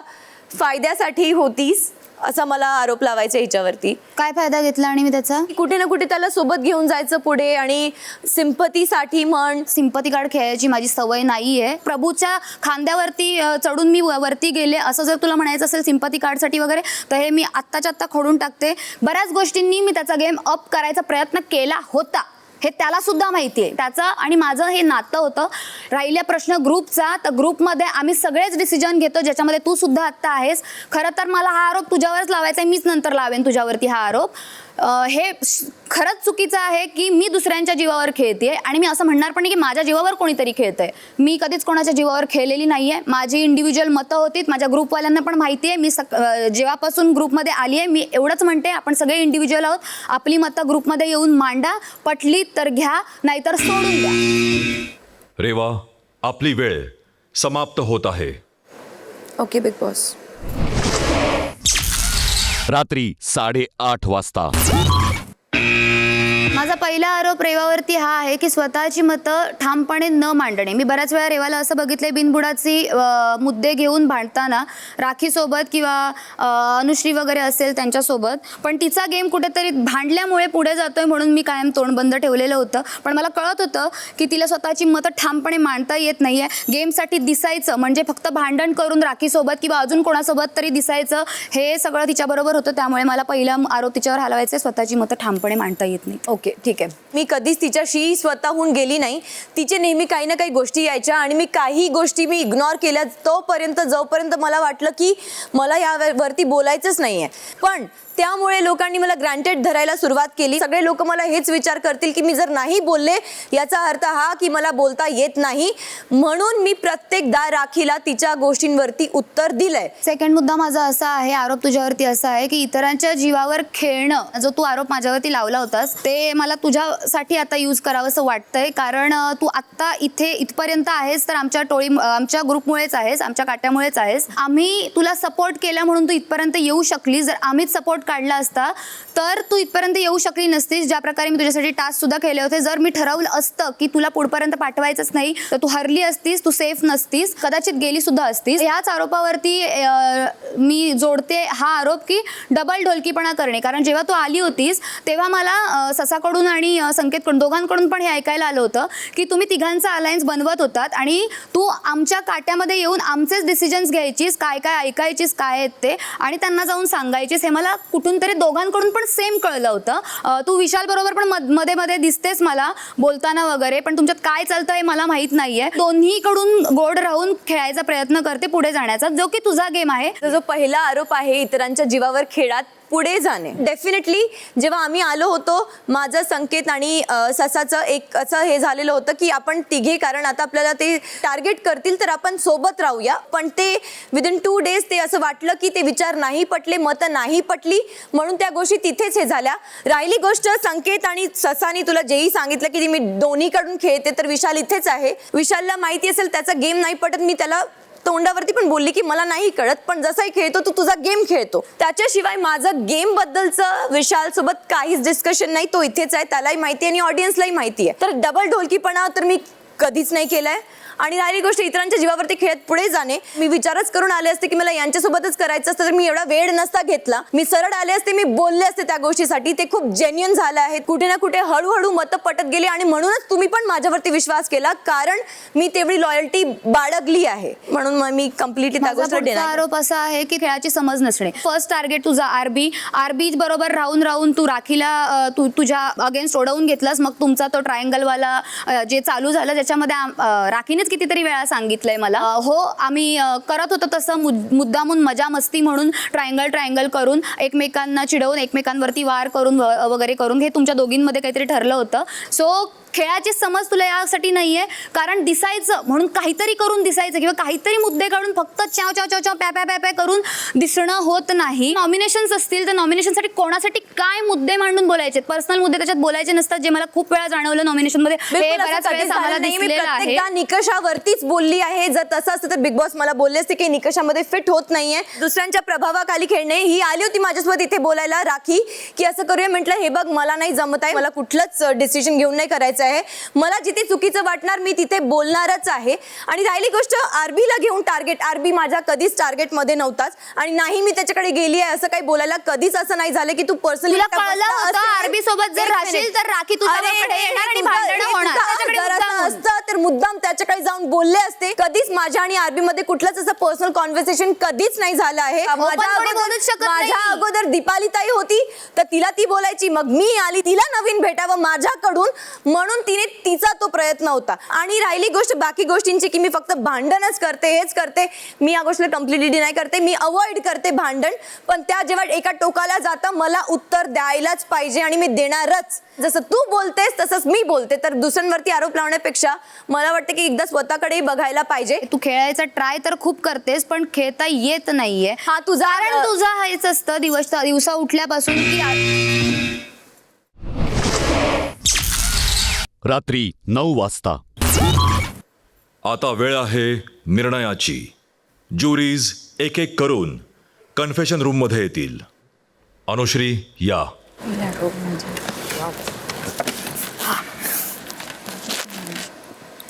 फायद्यासाठी होतीस असा मला आरोप लावायचा हिच्यावरती. काय फायदा घेतला आणि मी त्याचा? कुठे ना कुठे त्याला सोबत घेऊन जायचं पुढे आणि सिंपतीसाठी म्हण. सिंपती कार्ड खेळायची माझी सवय नाहीये. प्रभूच्या खांद्यावरती चढून मी वरती गेले असं जर तुला म्हणायचं असेल सिंपती कार्डसाठी वगैरे, तर हे मी आत्ताच्या आत्ता खोडून टाकते. बऱ्याच गोष्टींनी मी त्याचा गेम अप करायचा प्रयत्न केला होता, हे त्याला सुद्धा माहिती आहे. त्याचं आणि माझं हे नातं होतं. राहिला प्रश्न ग्रुपचा, तर ग्रुपमध्ये आम्ही सगळेच डिसिजन घेतो, ज्याच्यामध्ये तू सुद्धा आत्ता आहेस. खरं तर मला हा आरोप तुझ्यावरच लावायचा आहे, मीच नंतर लावेन तुझ्यावरती हा आरोप. हे खरंच चुकीचं आहे की मी दुसऱ्यांच्या जीवावर खेळते, आणि मी असं म्हणणार पण नाही की माझ्या जीवावर कोणीतरी खेळतंय. मी कधीच कोणाच्या जीवावर खेळलेली नाहीये. माझी इंडिव्हिज्युअल मतं होती, माझ्या ग्रुपवाल्यांना पण माहिती आहे. मी जेव्हापासून ग्रुपमध्ये आली आहे, मी एवढंच म्हणते, आपण सगळे इंडिव्हिज्युअल आहोत. आपली मतं ग्रुपमध्ये येऊन मांडा, पटली तर घ्या, नाहीतर सोडून द्या. रेवा, आपली वेळ समाप्त होत आहे. Okay big boss. रात्री 8:30 वाजता. माझा पहिला आरोप रेवावरती हा आहे की स्वतःची मतं ठामपणे न मांडणे. मी बऱ्याच वेळा रेवाला असं बघितलंय बिनबुडाची मुद्दे घेऊन भांडताना, राखीसोबत किंवा अनुश्री वगैरे असेल त्यांच्यासोबत, पण तिचा गेम कुठेतरी भांडल्यामुळे पुढे जातोय म्हणून मी कायम तोंड बंद ठेवलेलं होतं. पण मला कळत होतं की तिला स्वतःची मतं ठामपणे मांडता येत नाहीये. गेमसाठी दिसायचं म्हणजे फक्त भांडण करून राखीसोबत किंवा अजून कोणासोबत तरी दिसायचं, हे सगळं तिच्याबरोबर होतं. त्यामुळे मला पहिला आरोप तिच्यावर हलवायचा, स्वतःची मतं ठामपणे मांडता येत नाही. ओके ठीक आहे. मी कधीच तिच्याशी स्वतःहून गेली नाही. तिचे नेहमी काही ना काही गोष्टी यायच्या आणि मी काही गोष्टी मी इग्नोर केल्या तोपर्यंत, जोपर्यंत मला वाटलं की मला यावरती बोलायचंच नाहीये. पण त्यामुळे लोकांनी मला ग्रँटेड धरायला सुरुवात केली. सगळे लोक मला हेच विचार करतील की मी जर नाही बोलले याचा अर्थ हा की मला बोलता येत नाही, म्हणून मी प्रत्येकदा राखीला तिच्या गोष्टींवरती उत्तर दिलंय. सेकंड मुद्दा माझा असा आहे, आरोप तुझ्यावरती असा आहे की इतरांच्या जीवावर खेळणं, जो तू आरोप माझ्यावरती लावला होतास, ते मला तुझ्यासाठी आता यूज करावं असं वाटतंय. कारण तू आत्ता इथपर्यंत आहेस तर आमच्या ग्रुपमुळेच आहेस, आमच्या काट्यामुळेच आहेस. आम्ही तुला सपोर्ट केला म्हणून तू इथपर्यंत येऊ शकली. जर आम्हीच सपोर्ट काढला असता तर तू इथपर्यंत येऊ शकली नसतीस. ज्या प्रकारे मी तुझ्यासाठी टास्क सुद्धा केले होते, जर मी ठरवलं असतं की तुला पुढपर्यंत पाठवायचंच नाही तर तू हरली असतीस, तू सेफ नसतीस, कदाचित गेली सुद्धा असतीस. ह्याच आरोपावरती मी जोडते हा आरोप की डबल ढोलकीपणा करणे. कारण जेव्हा तू आली होतीस तेव्हा मला ससाकडून आणि संकेतकडून, दोघांकडून पण हे ऐकायला आलं होतं की तुम्ही तिघांचा अलायन्स बनवत होतात आणि तू आमच्या काट्यामध्ये येऊन आमचेच डिसिजन्स घ्यायचीस, काय काय ऐकायचीस, काय आहेत ते, आणि त्यांना जाऊन सांगायचीस. हे मला कुठून तरी दोघांकडून पण सेम कळलं होतं. तू विशाल बरोबर पण मध्ये मध्ये दिसतेस मला बोलताना वगैरे, पण तुमच्यात काय चालतं हे मला माहित नाहीये. दोन्हीकडून गोड राहून खेळायचा प्रयत्न करते पुढे जाण्याचा, जो की तुझा गेम आहे. जो पहिला आरोप आहे इतरांच्या जीवावर खेळात पुढे जाणे, डेफिनेटली जेव्हा आम्ही आलो होतो, माझं, संकेत आणि ससाचं एक असं हे झालेलं होतं की आपण तिघे, कारण आता आपल्याला ते टार्गेट करतील तर आपण सोबत राहूया. पण ते विदिन 2 days ते असं वाटलं की ते विचार नाही पटले, मतं नाही पटली, म्हणून त्या गोष्टी तिथेच हे झाल्या. राहिली गोष्ट संकेत आणि ससानी तुला जेही सांगितलं की मी दोन्हीकडून खेळते, तर विशाल इथेच आहे. विशालला माहिती असेल त्याचा गेम नाही पटत. मी त्याला तोंडावरती पण बोलली की मला नाही कळत, पण जसाही खेळतो तू तुझा गेम खेळतो. त्याच्याशिवाय माझं गेम बद्दलचं विशाल सोबत काहीच डिस्कशन नाही. तो इथेच आहे, त्यालाही माहिती आहे आणि ऑडियन्सलाही माहिती आहे. तर डबल ढोलकीपणा तर मी कधीच नाही केलाय. आणि राहिली गोष्ट इतरांच्या जीवावरती खेळत पुढे जाणे, मी विचारच करून आले असते की मला यांच्यासोबतच करायचं असतं तर मी एवढा वेळ नसता घेतला. मी सरळ आले असते, मी बोलले असते त्या गोष्टीसाठी. ते खूप जेन्युइन झालं आहे. कुठे ना कुठे हळूहळू मतं पटत गेली आणि म्हणूनच तुम्ही पण माझ्यावरती विश्वास केला, कारण मी तेवढी लॉयल्टी बाळगली आहे. म्हणून मी कम्प्लिटली त्या गोष्टीला आरोप असा आहे की खेळाची समज नसणे. फर्स्ट टार्गेट तुझा आरबी बरोबर राहून तू राखीला तुझ्या अगेन्स्ट ओढवून घेतलास. मग तुमचा तो ट्रायंगलवाला जे चालू झालं, ज्याच्यामध्ये राखीने कितीतरी वेळा सांगितलंय मला, हो आम्ही करत होतो तसं मुद्दामून मजा मस्ती म्हणून ट्रायंगल करून एकमेकांना चिडवून एकमेकांवरती वार करून वगैरे करून हे तुमच्या दोघींमध्ये काहीतरी ठरलं होतं. सो खेळाची समज तुला यासाठी नाहीये, कारण दिसायचं म्हणून काहीतरी करून दिसायचं किंवा काहीतरी मुद्दे काढून फक्त चाव चाव चाव चाव प्या प्या प्या प्या करून दिसणं होत नाही. नॉमिनेशन्स असतील तर नॉमिनेशनसाठी कोणासाठी काय मुद्दे मांडून बोलायचे, पर्सनल मुद्दे त्याच्यात बोलायचे नसतात, जे मला खूप वेळा जाणवलं नॉमिनेशनमध्ये. बऱ्याच वेळेस आम्हाला दिसलेलं आहे. निकषावरतीच बोलली आहे. जर तसं असतं तर बिग बॉस मला बोलले असते की निकषामध्ये फिट होत नाहीये, दुसऱ्यांच्या प्रभावाखाली खेळणे. ही आली होती माझ्यासोबत इथे बोलायला राखी की असं करूया. म्हटलं हे बघ मला नाही जमत आहे, मला कुठलंच डिसिजन घेऊन नाही करायचं आहे. आहे. मला जिथे चुकीचं वाटणार मी तिथे बोलणारच आहे. आणि राहिली गोष्ट आरबीला घेऊन टार्गेट, आरबी माझ्या कधीच टार्गेटमध्ये नव्हताच आणि नाही मी त्याच्याकडे गेली आहे असं काही बोलायला कधीच असं नाही झालं की तू पर्सनली तुला कळलं होतं आरबी सोबत जर राहशील तर राखी तुझ्याकडे येणार आणि भांडणं होणार. त्याच्याकडे मुद्दाम असतं तर मुद्दाम त्याच्याकडे जाऊन बोलले असते. कधीच माझ्या आणि आरबी मध्ये कुठलंच असं पर्सनल कॉन्व्हर्सेशन कधीच नाही झालं आहे. माझ्या अगोदर दीपाली ताई होती तर तिला ती बोलायची, मग मी आली तिला नवीन भेटावं माझ्याकडून म्हणून तिने तिचा तो प्रयत्न होता. आणि राहिली गोष्ट बाकी गोष्टींची की मी फक्त भांडणच करते हेच करते, मी या गोष्टीला कम्प्लिटली डिनाय करते, मी अवॉइड करते भांडण. पण त्या जेव्हा एका टोकाला जातं मला उत्तर द्यायलाच पाहिजे आणि मी देणारच. जसं तू बोलतेस तसंच मी बोलते. तर दुसऱ्यांवरती आरोप लावण्यापेक्षा मला वाटतं की एकदा स्वतःकडे बघायला पाहिजे. तू खेळायचा ट्राय तर खूप करतेस पण खेळता येत नाहीये. हा तुझा हेच असतं दिवसा उठल्यापासून की रात्री 9 वाजता. आता वेळ आहे निर्णयाची. ज्युरीज एक एक करून कन्फेशन रूममध्ये येतील. अनुश्री या.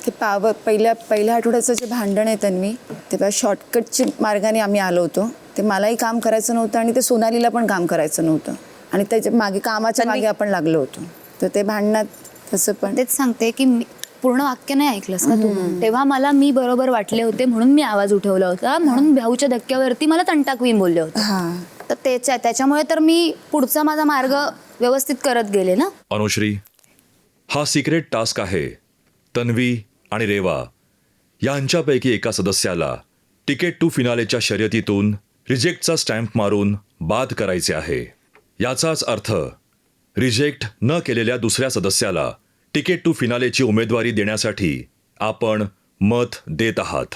ते पहिल्या आठवड्याचं जे भांडण आहे तन्वी, तेव्हा शॉर्टकटच्या मार्गाने आम्ही आलो होतो. ते मलाही काम करायचं नव्हतं आणि ते सोनालीला पण काम करायचं नव्हतं आणि त्याच्या मागे कामाच्या मागे आपण लागलो होतो. तर ते भांडणात तसं पण तेच सांगते की पूर्ण वाक्य नाही ऐकलंस का तू? तेव्हा मला मी बरोबर वाटले होते म्हणून मी आवाज उठवला होता, म्हणून भाऊच्या धक्क्यावरती मला तंटाक्वीन बोलले होते. तर त्याच्यामुळे तर मी पुढचा माझा मार्ग व्यवस्थित करत गेले ना. अनुश्री, हा सिक्रेट टास्क आहे. तन्वी आणि रेवा यांच्यापैकी एका सदस्याला तिकीट टू फिनालेच्या शर्यतीतून रिजेक्टचा स्टॅम्प मारून बाद करायचे आहे. याचाच अर्थ रिजेक्ट न केलेल्या दुसऱ्या सदस्याला तिकीट टू फिनालेची उमेदवारी देण्यासाठी आपण मत देत आहात.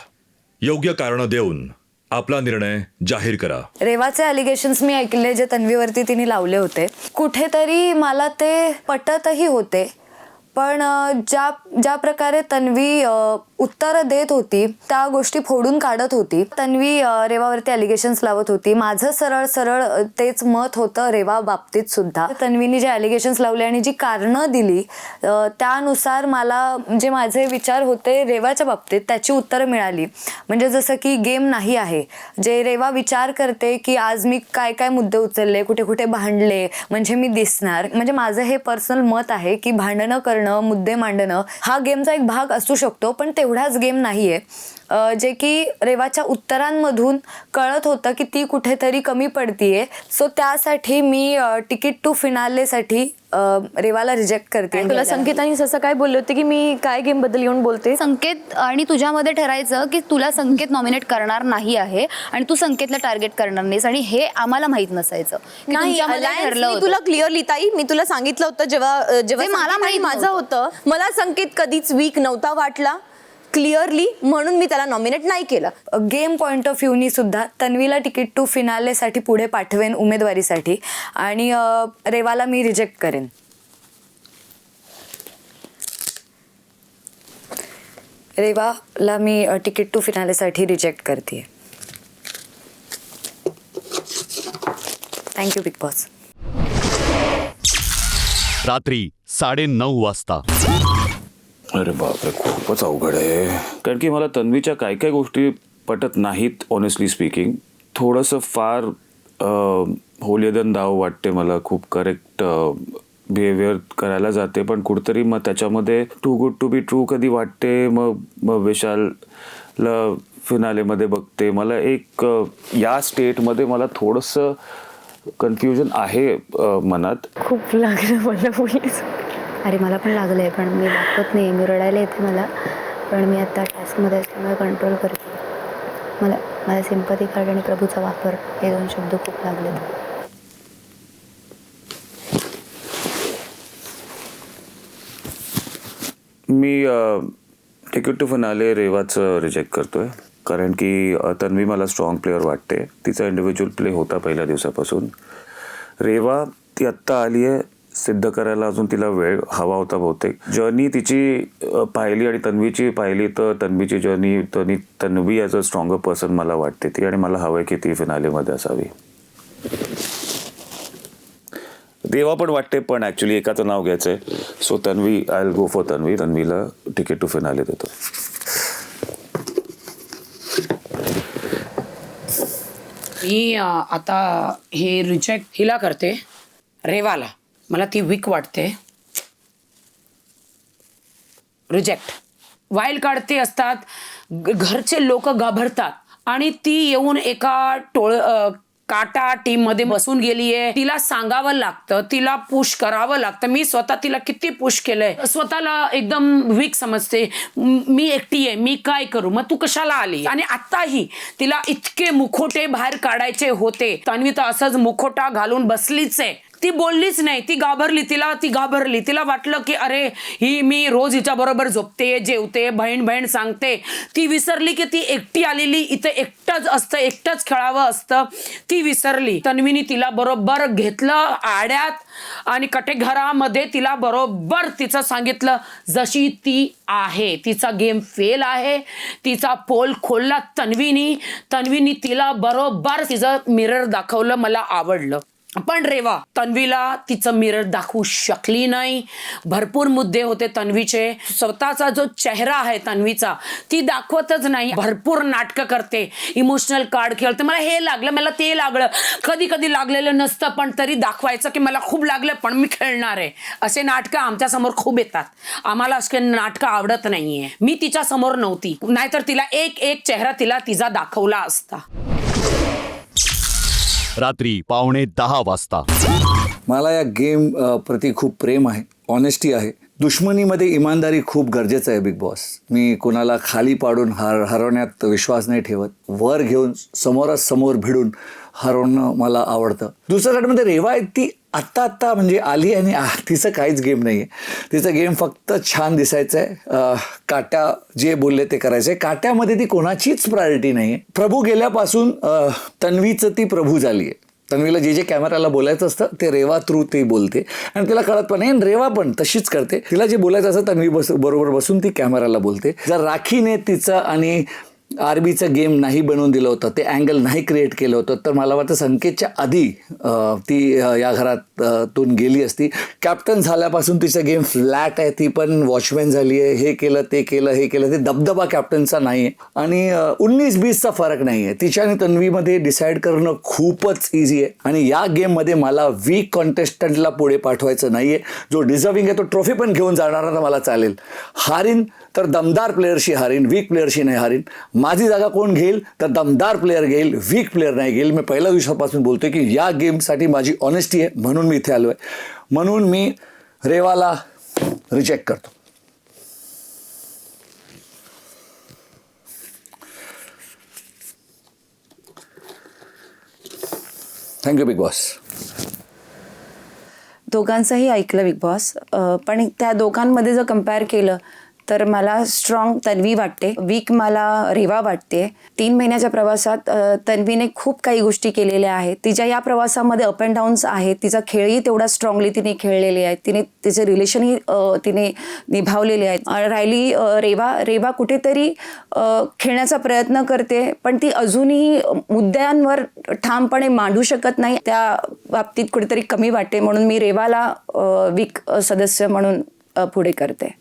योग्य कारण देऊन आपला निर्णय जाहीर करा. रेवाचे अलिगेशन्स मी ऐकले जे तन्वीवरती तिने लावले होते, कुठेतरी मला ते पटतही होते. पण ज्या प्रकारे तन्वी उत्तरं देत होती त्या गोष्टी फोडून काढत होती. तन्वी रेवावरती अलिगेशन्स लावत होती. माझं सरळ सरळ तेच मत होतं रेवा बाबतीत सुद्धा. तन्वीने जे अलिगेशन्स लावले आणि जी कारणं दिली त्यानुसार मला जे माझे विचार होते रेवाच्या बाबतीत त्याची उत्तरं मिळाली. म्हणजे जसं की गेम नाही आहे, जे रेवा विचार करते की आज मी काय काय मुद्दे उचलले, कुठे कुठे भांडले म्हणजे मी दिसणार. म्हणजे माझं हे पर्सनल मत आहे की भांडणं करणं, मुद्दे मांडणं हा गेमचा एक भाग असू शकतो, पण तेवढाच गेम नाहीये. जे की रेवाच्या उत्तरांमधून कळत होतं की ती कुठेतरी कमी पडतीये. सो त्यासाठी मी तिकीट टू फिनालेसाठी रेवाला रिजेक्ट करते. तुला संकेताने असं काय बोलले होते की मी काय गेम बद्दल येऊन बोलते? संकेत आणि तुझ्यामध्ये ठरायचं की तुला संकेत नॉमिनेट करणार नाही आहे आणि तू संकेतला टार्गेट करणार नाहीस आणि हे आम्हाला माहित नसायचं. तुला क्लिअरली ताई मी तुला सांगितलं होतं जेव्हा मला माहित माझं होतं, मला संकेत कधीच वीक नव्हता वाटला क्लिअरली, म्हणून मी त्याला नॉमिनेट नाही केलं. गेम पॉइंट ऑफ व्ह्यूनी सुद्धा तन्वीला तिकीट टू फिनालेसाठी पुढे पाठवेन उमेदवारीसाठी आणि रेवाला मी रिजेक्ट करेन. रेवाला मी तिकीट टू फिनालेसाठी रिजेक्ट करते. Thank you big boss. रात्री 9:30 वाजता. अरे बापरे, खूपच अवघड आहे. कारण की मला तन्वीच्या काय काय गोष्टी पटत नाहीत. ऑनेस्टली स्पीकिंग थोडंसं फार होलियर दॅन दाव वाटते मला. खूप करेक्ट बिहेवियर करायला जाते, पण कुठतरी मग त्याच्यामध्ये too good to be true कधी वाटते. मग विशालला फिनालेमध्ये बघते. मला एक या स्टेटमध्ये मला थोडंसं कन्फ्युजन आहे मनात. खूप लागलं मला बोलायचं. अरे मला पण लागलंय पण मी दाखवत नाही, मी रडायला येते मला. पण मी आता टास्कमध्ये असल्यामुळे कंट्रोल करते. मला सिंपथी कार्ड आणि प्रभूचा वापर हे 2 शब्द खूप लागले. मी तिकीट टू फिनाले रेवाचं रिजेक्ट करतोय. कारण की तन्वी मला स्ट्रॉंग प्लेअर वाटते. तिचा इंडिव्हिज्युअल प्ले होता पहिल्या दिवसापासून. रेवा ती आत्ता आली आहे, सिद्ध करायला अजून तिला वेळ हवा होता बहुतेक. जर्नी तिची पाहिली आणि तन्वीची पाहिली तर तन्वीची journey Tanvi as a stronger person मला वाटते ती, आणि मला हवं आहे की ती फिनालेमध्ये असावी. देवा पण वाटते, पण ॲक्च्युली एकाचं नाव घ्यायचं आहे. So Tanvi, I will go for Tanvi. तन्वीला तिकीट टू फिनाले देतो. मी आता हे रिजेक्ट हिला करते, रेवाला. मला ती वीक वाटते. रिजेक्ट. वाईल्ड कार्ड ते असतात, घरचे लोक घाबरतात आणि ती येऊन एका काटा टीम मध्ये बसून गेलीये. तिला सांगावं लागतं, तिला पुश करावं लागतं. मी स्वतः तिला किती पुश केलंय. स्वतःला एकदम वीक समजते. मी एकटी आहे, मी काय करू, मग तू कशाला आली. आणि आत्ताही तिला इतके मुखोटे बाहेर काढायचे होते. तन्वी तर असंच मुखोटा घालून बसलीच आहे. ती बोललीच नाही, ती घाबरली. तिला वाटलं की अरे ही मी रोज हिच्या बरोबर झोपते, जेवते, बहीण सांगते. ती विसरली की ती एकटी आलेली इथं एकटंच असतं, एकटंच खेळावं असतं. ती विसरली. तन्वीने तिला बरोबर घेतलं आड्यात आणि कटेघरामध्ये तिला बरोबर तिचं सांगितलं जशी ती आहे. तिचा गेम फेल आहे. तिचा पोल खोलला तन्वीनी तिला बरोबर तिचं मिरर दाखवलं. मला आवडलं. पण रेवा तन्वीला तिचं मिरर दाखवू शकली नाही. भरपूर मुद्दे होते तन्वीचे. स्वतःचा जो चेहरा आहे तन्वीचा ती दाखवतच नाही. भरपूर नाटकं करते, इमोशनल कार्ड खेळते. मला हे लागलं, मला ते लागलं. कधी कधी लागलेलं नसतं पण तरी दाखवायचं की मला खूप लागलं पण मी खेळणार आहे. असे नाटकं आमच्यासमोर खूप येतात. आम्हाला असे नाटकं आवडत नाहीये. मी तिच्या समोर नव्हती, नाहीतर तिला एक चेहरा तिचा दाखवला असता. रात्री 9:45 वाजता. मला या गेम प्रति खूप प्रेम आहे, ऑनेस्टी आहे. दुश्मनीमध्ये इमानदारी खूप गरजेचं आहे बिग बॉस. मी कोणाला खाली पाडून हरवण्यात विश्वास नाही ठेवत. वर घेऊन समोरासमोर भिडून हरवणं मला आवडतं. दुसऱ्या गटामध्ये रेवा आहे, ती आत्ता म्हणजे आली आणि तिचं काहीच गेम नाही आहे. तिचं गेम फक्त छान दिसायचं आहे. काट्या जे बोलले ते करायचं आहे. काट्यामध्ये ती कोणाचीच प्रायोरिटी नाही आहे. प्रभू गेल्यापासून तन्वीचं ती प्रभू झाली आहे. तन्वीला जे कॅमेराला बोलायचं असतं ते रेवा थ्रू ती बोलते आणि तिला कळत पण नाही. रेवा पण तशीच करते. तिला जे बोलायचं असतं तन्वी बरोबर बसून ती कॅमेराला बोलते. जर राखीने तिचं आणि आरबीचं गेम नाही बनवून दिलं होतं, ते अँगल नाही क्रिएट केलं होतं, तर मला वाटतं संकेतच्या आधी ती या घरातून गेली असती. कॅप्टन झाल्यापासून तिचं गेम फ्लॅट आहे. ती पण वॉचमॅन झाली आहे. हे केलं ते केलं हे केलं. ते दबदबा कॅप्टनचा नाही आहे आणि 19-20चा फरक नाही आहे. तिच्या आणि तन्वीमध्ये डिसाईड करणं खूपच इझी आहे. आणि या गेममध्ये मला वीक कॉन्टेस्टंटला पुढे पाठवायचं नाही आहे. जो डिझर्विंग आहे तो ट्रॉफी पण घेऊन जाणारा तर मला चालेल. हारीन तर दमदार प्लेयरशी हारीन, वीक प्लेयरशी नाही हारीन. माझी जागा कोण घेईल तर दमदार प्लेअर घेईल, वीक प्लेअर नाही घेईल. मी पहिल्या दिवसापासून बोलतोय की या गेमसाठी माझी ऑनेस्टी आहे, म्हणून मी इथे आलो आहे. म्हणून मी रेवाला रिजेक्ट करतो. Thank you big boss. दोघांचंही ऐकलं बिग बॉस, पण त्या दोघांमध्ये जर कम्पेअर केलं तर मला स्ट्रॉंग तन्वी वाटते, वीक मला रेवा वाटते. 3 महिन्याच्या प्रवासात तन्वीने खूप काही गोष्टी केलेल्या आहेत. तिच्या या प्रवासामध्ये अप अँड डाऊन्स आहेत. तिचा खेळही तेवढा स्ट्रॉंगली तिने खेळलेले आहेत. तिचे रिलेशनही तिने निभावलेले आहेत. राहिली रेवा कुठेतरी खेळण्याचा प्रयत्न करते पण ती अजूनही मुद्द्यांवर ठामपणे मांडू शकत नाही. त्या बाबतीत कुठेतरी कमी वाटते. म्हणून मी रेवाला वीक सदस्य म्हणून पुढे करते.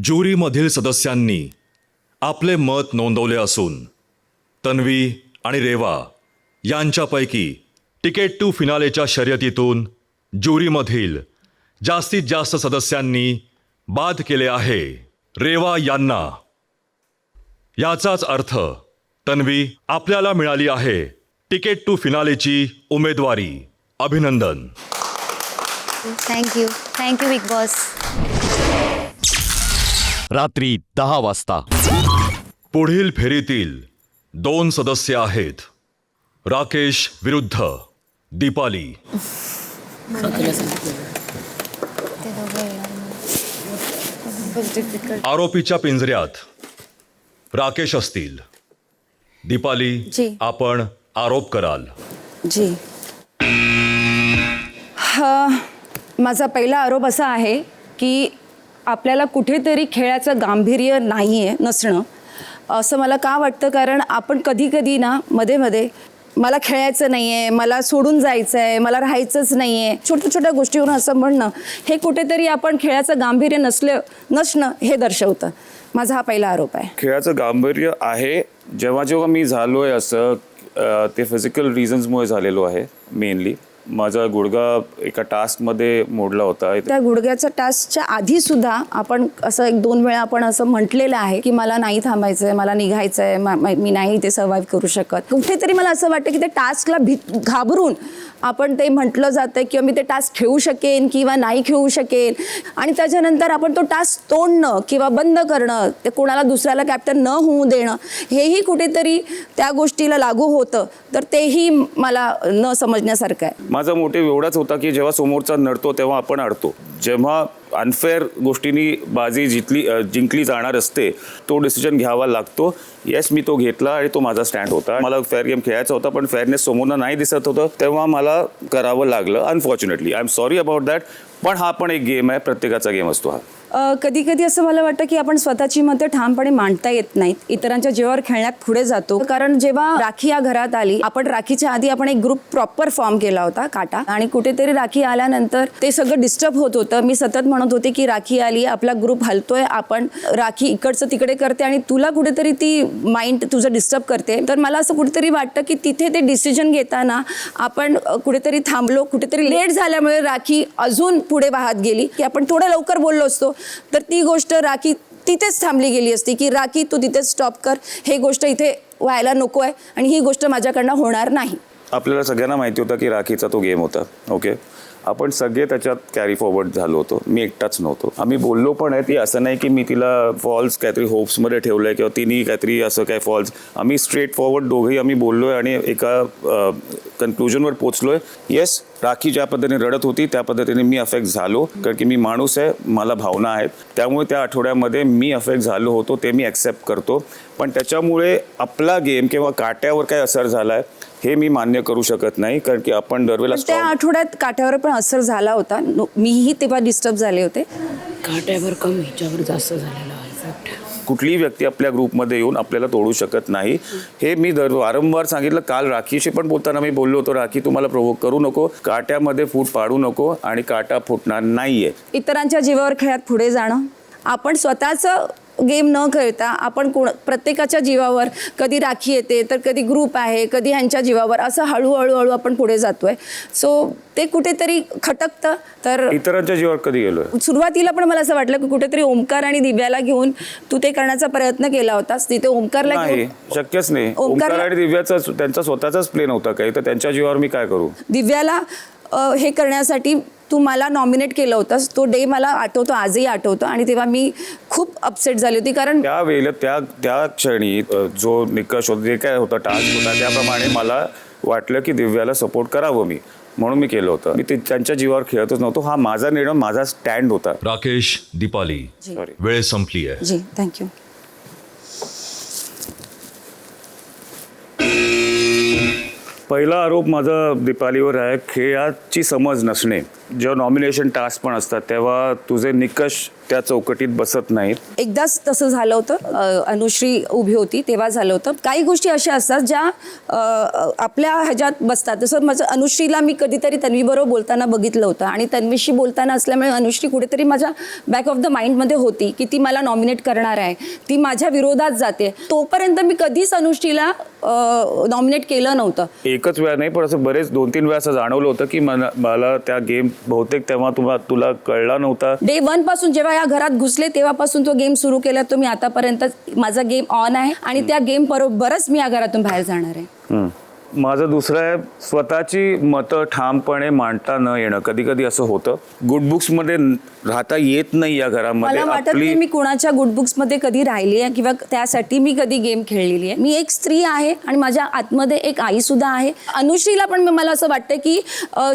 ज्युरीमधील सदस्यांनी आपले मत नोंदवले असून तन्वी आणि रेवा यांच्यापैकी तिकीट टू फिनालेच्या शर्यतीतून ज्युरीमधील जास्तीत जास्त सदस्यांनी बाद केले आहे रेवा यांना. याचाच अर्थ तन्वी आपल्याला मिळाली आहे तिकीट टू फिनालेची उमेदवारी. अभिनंदन. Thank you big boss. रात्री 10 वाजता. पुढील फेरीतील 2 सदस्य आहेत राकेश विरुद्ध दीपाली. आरोपीच्या पिंजऱ्यात राकेश असतील. दीपाली जी. आपण आरोप कराल. जी, माझा पहिला आरोप असा आहे की आपल्याला कुठेतरी खेळाचं गांभीर्य नाही आहे नसणं असं मला का वाटतं, कारण आपण कधी कधी ना मध्ये मध्ये मला खेळायचं नाही आहे, मला सोडून जायचं आहे, मला राहायचंच नाही आहे, छोट्या छोट्या गोष्टीवरून असं म्हणणं हे कुठेतरी आपण खेळाचं गांभीर्य नसणं हे दर्शवतं. माझा हा पहिला आरोप आहे. खेळाचं गांभीर्य आहे. जेव्हा जेव्हा मी झालो आहे असं ते फिजिकल रिझन्समुळे झालेलो आहे. मेनली माझा गुडघा एका टास्कमध्ये मोडला होता. त्या गुडघ्याच्या टास्कच्या आधी सुद्धा आपण असं 1-2 वेळा आपण असं म्हटलेलं आहे की मला नाही थांबायचं आहे, मला निघायचं आहे, मी नाही ते सर्व्हाइव्ह करू शकत. कुठेतरी मला असं वाटतं की ते टास्कला घाबरून आपण ते म्हटलं जातं किंवा मी ते टास्क खेळू शकेन किंवा नाही खेळू शकेन, आणि त्याच्यानंतर आपण तो टास्क तोडणं किंवा बंद करणं, ते कोणाला दुसऱ्याला कॅप्टन न होऊ देणं, हेही कुठेतरी त्या गोष्टीला लागू होतं. तर तेही मला न समजण्यासारखं आहे. माझा मोटिव्ह एवढाच होता की जेव्हा समोरचा नडतो तेव्हा आपण अडतो. जेव्हा अनफेअर गोष्टींनी बाजी जिंकली जाणार असते तो डिसिजन घ्यावा लागतो. येस, मी तो घेतला आणि तो माझा स्टँड होता. मला फेअर गेम खेळायचा होता, पण फेअरनेस समोरनं नाही दिसत होतं तेव्हा मला करावं लागलं. Unfortunately I am sorry about that. पण हा पण एक गेम आहे, प्रत्येकाचा गेम असतो हा. कधी कधी असं मला वाटतं की आपण स्वतःची मतं ठामपणे मांडता येत नाहीत, इतरांच्या जीवावर खेळण्यात पुढे जातो. कारण जेव्हा राखी या घरात आली, आपण राखीच्या आधी आपण एक ग्रुप प्रॉपर फॉर्म केला होता काटा, आणि कुठेतरी राखी आल्यानंतर ते सगळं डिस्टर्ब होत होतं. मी सतत म्हणत होते की राखी आली, आपला ग्रुप हलतोय, आपण राखी इकडचं तिकडे करते आणि तुला कुठेतरी ती माइंड तुझं डिस्टर्ब करते. तर मला असं कुठेतरी वाटतं की तिथे ते डिसिजन घेताना आपण कुठेतरी थांबलो, कुठेतरी लेट झाल्यामुळे राखी अजून पुढे वाहत गेली. की आपण थोडं लवकर बोललो असतो तर ती गोष्ट राखी तिथेच थांबली गेली असती की राखी तू तिथेच स्टॉप कर, हे गोष्ट इथे व्हायला नको आहे आणि ही गोष्ट माझ्याकडनं होणार नाही. आपल्याला सगळ्यांना माहिती होता की राखीचा तो गेम होता. ओके, आपण सगळे त्याच्यात कॅरी फॉरवर्ड झालो होतो. मी एकटाच नव्हतो. आम्ही बोललो पण आहे. ती असं नाही की मी तिला फॉल्स काहीतरी होप्समध्ये ठेवलं आहे किंवा तिने काहीतरी असं काय फॉल्स. आम्ही स्ट्रेट फॉरवर्ड दोघंही आम्ही बोललो आहे आणि एका कन्क्लुजनवर पोचलो आहे. येस, राखी ज्या पद्धतीने रडत होती त्या पद्धतीने मी अफेक्ट झालो, कारण की मी माणूस आहे, मला भावना आहेत. त्यामुळे त्या आठवड्यामध्ये मी अफेक्ट झालो होतो, ते मी ॲक्सेप्ट करतो. पण त्याच्यामुळे आपला गेम किंवा काट्यावर काय असर झाला आहे हे मी मान्य करू शकत नाही, कारण की आपण दरवेळेला त्या आठवड्यात काट्यावर पण असर झाला होता. मीही तेव्हा डिस्टर्ब झाले होते. काट्यावर कमी, ह्याच्यावर जास्त झालेला इफेक्ट. कुठलीही व्यक्ती आपल्या ग्रुपमध्ये येऊन आपल्याला तोडू शकत नाही, हे मी वारंवार सांगितलं. काल राखीशी पण बोलताना मी बोललो होतो, राखी तुम्हाला प्रोवोक करू नको, काट्यामध्ये फूट पाडू नको आणि काटा फुटणार नाहीये. इतरांच्या जीवावर खेळात पुढे जाणं, आपण स्वतःचं गेम न खेळता आपण प्रत्येकाच्या जीवावर, कधी राखी येते तर कधी ग्रुप आहे, कधी ह्यांच्या जीवावर, असं हळूहळू आपण पुढे जातोय. सो ते कुठेतरी खटकतं. तर इतरांच्या जीवावर कधी गेलोय? सुरुवातीला पण मला असं वाटलं की कुठेतरी ओमकार आणि दिव्याला घेऊन तू ते करण्याचा प्रयत्न केला होतास. तिथे ओमकारला नाही, शक्यच नाही. ओमकार आणि दिव्याचा त्यांचा स्वतःचाच प्लेन होता काही, तर त्यांच्या जीवावर मी काय करू? दिव्याला हे करण्यासाठी तू मला नॉमिनेट केलं होतंस. तो डे मला आठवतो, आजही आठवतो, आणि तेव्हा मी खूप अपसेट झाली होती. कारण त्यावेळेला त्या क्षणी जो निकष होता, जे काय होता, टास्क होता, त्याप्रमाणे मला वाटलं की दिव्याला सपोर्ट करावं मी, म्हणून मी केलं होतं. मी त्यांच्या जीवावर खेळतच नव्हतो. हा माझा निर्णय, माझा स्टँड होता. राकेश, दीपाली, वेळ संपली आहे. जी, थँक्यू. पहिला आरोप माझा दीपालीवर आहे, खेळाची समज नसणे. जेव्हा नॉमिनेशन टास्क पण असतात तेव्हा तुझे निकष त्या चौकटीत बसत नाहीत. एकदाच तसं झालं होतं, अनुश्री उभी होती तेव्हा झालं होतं. काही गोष्टी अशा असतात ज्या आपल्या ह्याच्यात बसतात. जसं माझं अनुश्रीला मी कधीतरी तन्वीबरोबर बोलताना बघितलं होतं, आणि तन्वीशी बोलताना असल्यामुळे अनुश्री कुठेतरी माझ्या बॅक ऑफ द माइंडमध्ये होती की ती मला नॉमिनेट करणार आहे, ती माझ्या विरोधात जाते. तोपर्यंत मी कधीच अनुश्रीला नॉमिनेट केलं नव्हतं. एकच वेळा नाही, पण असं बरेच 2-3 वेळा असं जाणवलं होतं की मला त्या गेम बहुतेक तेव्हा तुला कळला नव्हता. डे 1 पासून जेव्हा या घरात घुसले तेव्हापासून तो गेम सुरू केला. तो मी आतापर्यंत माझा गेम ऑन आहे आणि त्या गेम बरोबरच मी या घरातून बाहेर जाणार आहे. माझं दुसरं आहे, स्वतःची मतं ठामपणे मांडता न येणं. कधी कधी असं होतं, गुड बुक्समध्ये राहता येत नाही या घरामध्ये. मला वाटत नाही मी कुणाच्या गुड बुक्समध्ये कधी राहिली आहे किंवा त्यासाठी मी कधी गेम खेळलेली आहे. मी एक स्त्री आहे आणि माझ्या आतमध्ये एक आई सुद्धा आहे. अनुश्रीला पण मला असं वाटतं की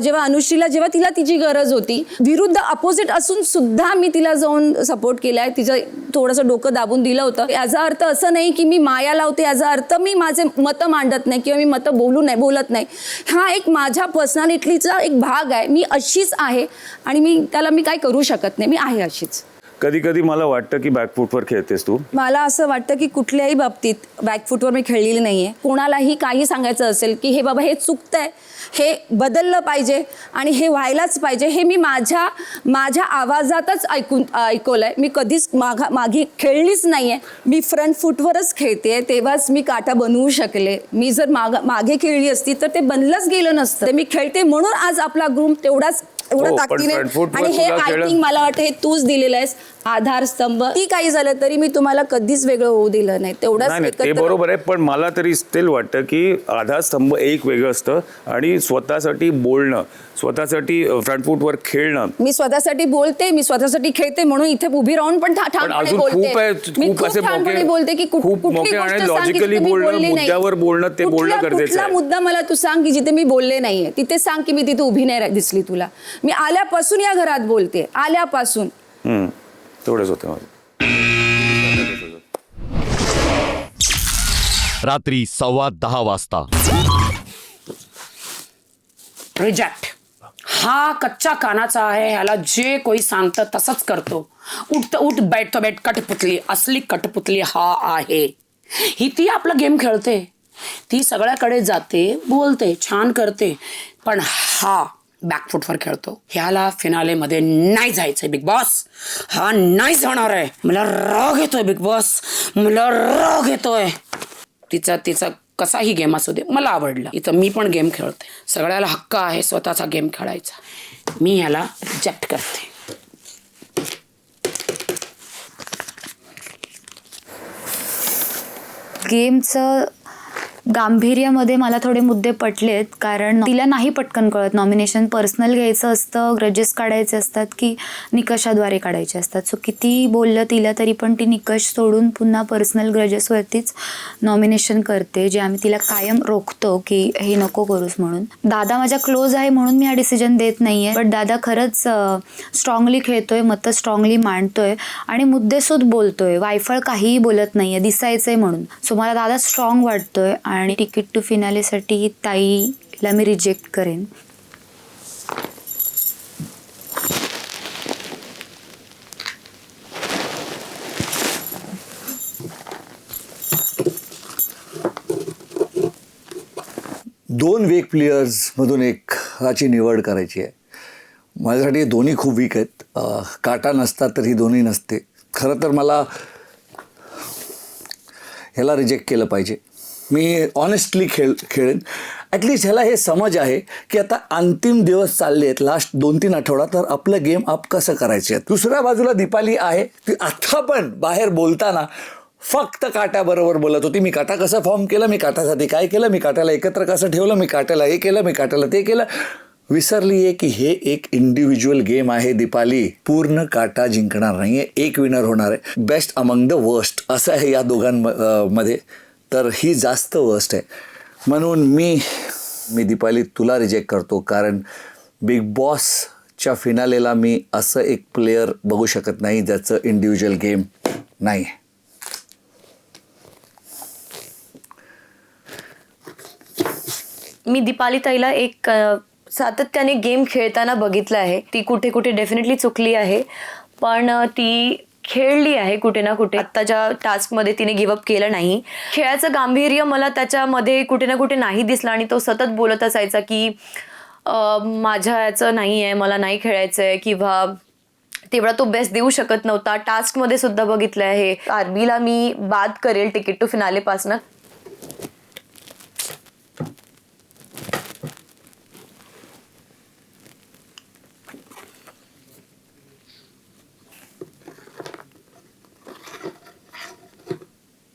जेव्हा तिला तिची गरज होती, विरुद्ध अपोजिट असून सुद्धा मी तिला जाऊन सपोर्ट केलाय, तिचं थोडंसं डोकं दाबून दिलं होतं. याचा अर्थ असं नाही की मी माया लावते, याचा अर्थ मी माझे मतं मांडत नाही किंवा मी मतं बोलत नाही. हा एक माझ्या पर्सनॅलिटीचा एक भाग आहे. मी अशीच आहे आणि त्याला मी काय करू शकत नाही. मी आहे अशीच. कधी कधी मला वाटतं की बॅकफूटवर खेळतेस तू. मला असं वाटतं की कुठल्याही बाबतीत बॅकफूटवर मी खेळलेली नाही आहे. कोणालाही काही सांगायचं असेल की हे बाबा हे चुकतंय, हे बदललं पाहिजे आणि हे व्हायलाच पाहिजे, हे मी माझ्या आवाजातच ऐकवलंय. मी कधीच मागे खेळलीच नाही आहे. मी फ्रंट फूटवरच खेळते, तेव्हाच मी काटा बनवू शकले. मी जर मागे खेळली असती तर ते बनलंच गेलं नसतं. मी खेळते म्हणून आज आपला ग्रुप एवढा पण ताकदीने, front foot वर आणि हे तुला आय थिंक मला वाटतं हे तूच दिलेलं आहेस आधारस्तंभ. ती काही झालं तरी मी तुम्हाला कधीच वेगळं होऊ दिलं नाही. तेवढंच नाही ते बरोबर आहे, पण मला तरी स्टील वाटतं की आधारस्तंभ एक वेगळं असतं आणि स्वतःसाठी बोलणं, स्वतःसाठी फ्रंट फूटवर खेळणं. मी स्वतःसाठी बोलते, मी स्वतःसाठी खेळते म्हणून इथे उभी राहून पण ठामपणे अजून बोलते. खूप आहे, मी खूप असे ठामपणे बोलते की खूप मोके आणि लॉजिकली बोलणं, मुद्द्यावर बोलणं, ते बोलणं गरजेचं कुठला आहे. मुद्दा मला तू सांग की जिथे मी बोलले नाहीये, तिथे सांग की मी तिथे उभी नाही दिसली तुला. मी आल्यापासून या घरात बोलते, आल्यापासून. तेवढंच होतं माझं. रात्री 10:15 वाजता. रिजेक्ट. हा कच्च्या कानाचा आहे, ह्याला जे कोणी सांगतं तसंच करतो. उठतं उठ, बैठतो बैठ, कठपुतली. असली कठपुतली हा आहे. ती आपला गेम खेळते, ती सगळ्याकडे जाते, बोलते, छान करते, पण हा बॅकफूटवर खेळतो. ह्याला फिनालेमध्ये नाही जायचंय बिग बॉस. हा नाही जाणार आहे. मला राग येतोय बिग बॉस, मला राग येतोय. तिचा कसाही गेम असू दे, मला आवडलं. इथं मी पण गेम खेळते. सगळ्याला हक्क आहे स्वतःचा गेम खेळायचा. मी ह्याला रिजेक्ट करते. गेमचं गांभीर्यामध्ये मला थोडे मुद्दे पटलेत, कारण तिला नाही पटकन कळत नॉमिनेशन पर्सनल घ्यायचं असतं, ग्रजेस काढायचे असतात की निकषाद्वारे काढायचे असतात. सो किती बोललं तिला तरी पण ती निकष सोडून पुन्हा पर्सनल ग्रजेसवरतीच नॉमिनेशन करते, जे आम्ही तिला कायम रोखतो की हे नको करूस म्हणून. दादा माझ्या क्लोज आहे म्हणून मी हा डिसिजन देत नाही आहे, बट दादा खरंच स्ट्रॉंगली खेळतोय, मतं स्ट्रॉंगली मांडतोय आणि मुद्देसूद बोलतोय, वायफळ काहीही बोलत नाही आहे, दिसायचंय म्हणून. सो मला दादा स्ट्रॉंग वाटतोय आणि तिकीट टू फिनालेसाठी ताईला मी रिजेक्ट करेन. दोन वीक प्लेयर्समधून एकाची निवड करायची आहे. माझ्यासाठी हे दोन्ही खूप वीक आहेत. काटा नसतात तर ही दोन्ही नसते. खरं तर मला ह्याला रिजेक्ट केलं पाहिजे. Me honestly खेळेन. ॲटलिस्ट ह्याला हे समज आहे की आता अंतिम दिवस चालले आहेत, लास्ट 2-3 आठवडा, तर आपलं गेम अप कसं करायचे आहे. दुसऱ्या बाजूला दीपाली आहे, ती आता पण बाहेर बोलताना फक्त काट्याबरोबर बोलत होती. मी काटा कसा फॉर्म केला, मी काट्यासाठी काय केलं, मी काट्याला एकत्र कसं ठेवलं, मी काट्याला हे केलं, मी काट्याला ते केलं. विसरली आहे की हे एक इंडिव्हिज्युअल गेम आहे. दीपाली पूर्ण काटा जिंकणार नाही आहे, एक विनर होणार आहे. बेस्ट अमंग द वर्स्ट असं आहे या दोघांमध्ये, तर ही जास्त वर्स्ट आहे. म्हणून मी दीपाली तुला रिजेक्ट करतो, कारण बिग बॉसच्या फिनालेला मी असं एक प्लेयर बघू शकत नाही ज्याचं इंडिव्हिज्युअल गेम नाही आहे. मी दीपाली ताईला एक सातत्याने गेम खेळताना बघितलं आहे. ती कुठे कुठे डेफिनेटली चुकली आहे, पण ती खेळली आहे कुठे ना कुठे. आत्ताच्या टास्कमध्ये तिने गिवअप केलं नाही. खेळाचं गांभीर्य मला त्याच्यामध्ये कुठे ना कुठे नाही दिसलं आणि तो सतत बोलत असायचा की माझ्या याचं नाही आहे, मला नाही खेळायचं आहे, किंवा तेवढा तो बेस्ट देऊ शकत नव्हता. टास्कमध्ये सुद्धा बघितलं आहे. आरबीला मी बाद करेल तिकीट टू फिनालेपासनं.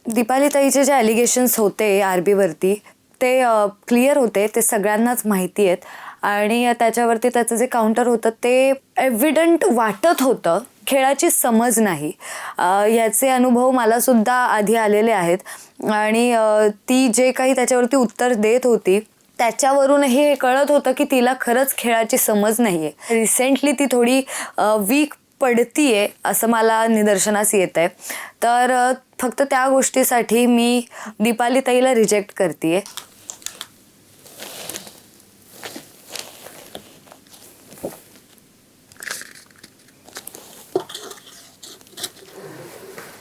दीपाली ताईचे जे ॲलिगेशन्स होते आरबीवरती ते क्लिअर होते, ते सगळ्यांनाच माहिती आहेत. आणि त्याच्यावरती त्याचं जे काउंटर होतं ते एव्हिडंट वाटत होतं. खेळाची समज नाही, याचे अनुभव मलासुद्धा आधी आलेले आहेत. आणि ती जे काही त्याच्यावरती उत्तर देत होती त्याच्यावरूनही हे कळत होतं की तिला खरंच खेळाची समज नाही आहे. रिसेंटली ती थोडी वीक पडतीये असं मला निदर्शनास येत आहे. तर फक्त त्या गोष्टीसाठी मी दीपाली ताईला रिजेक्ट करते.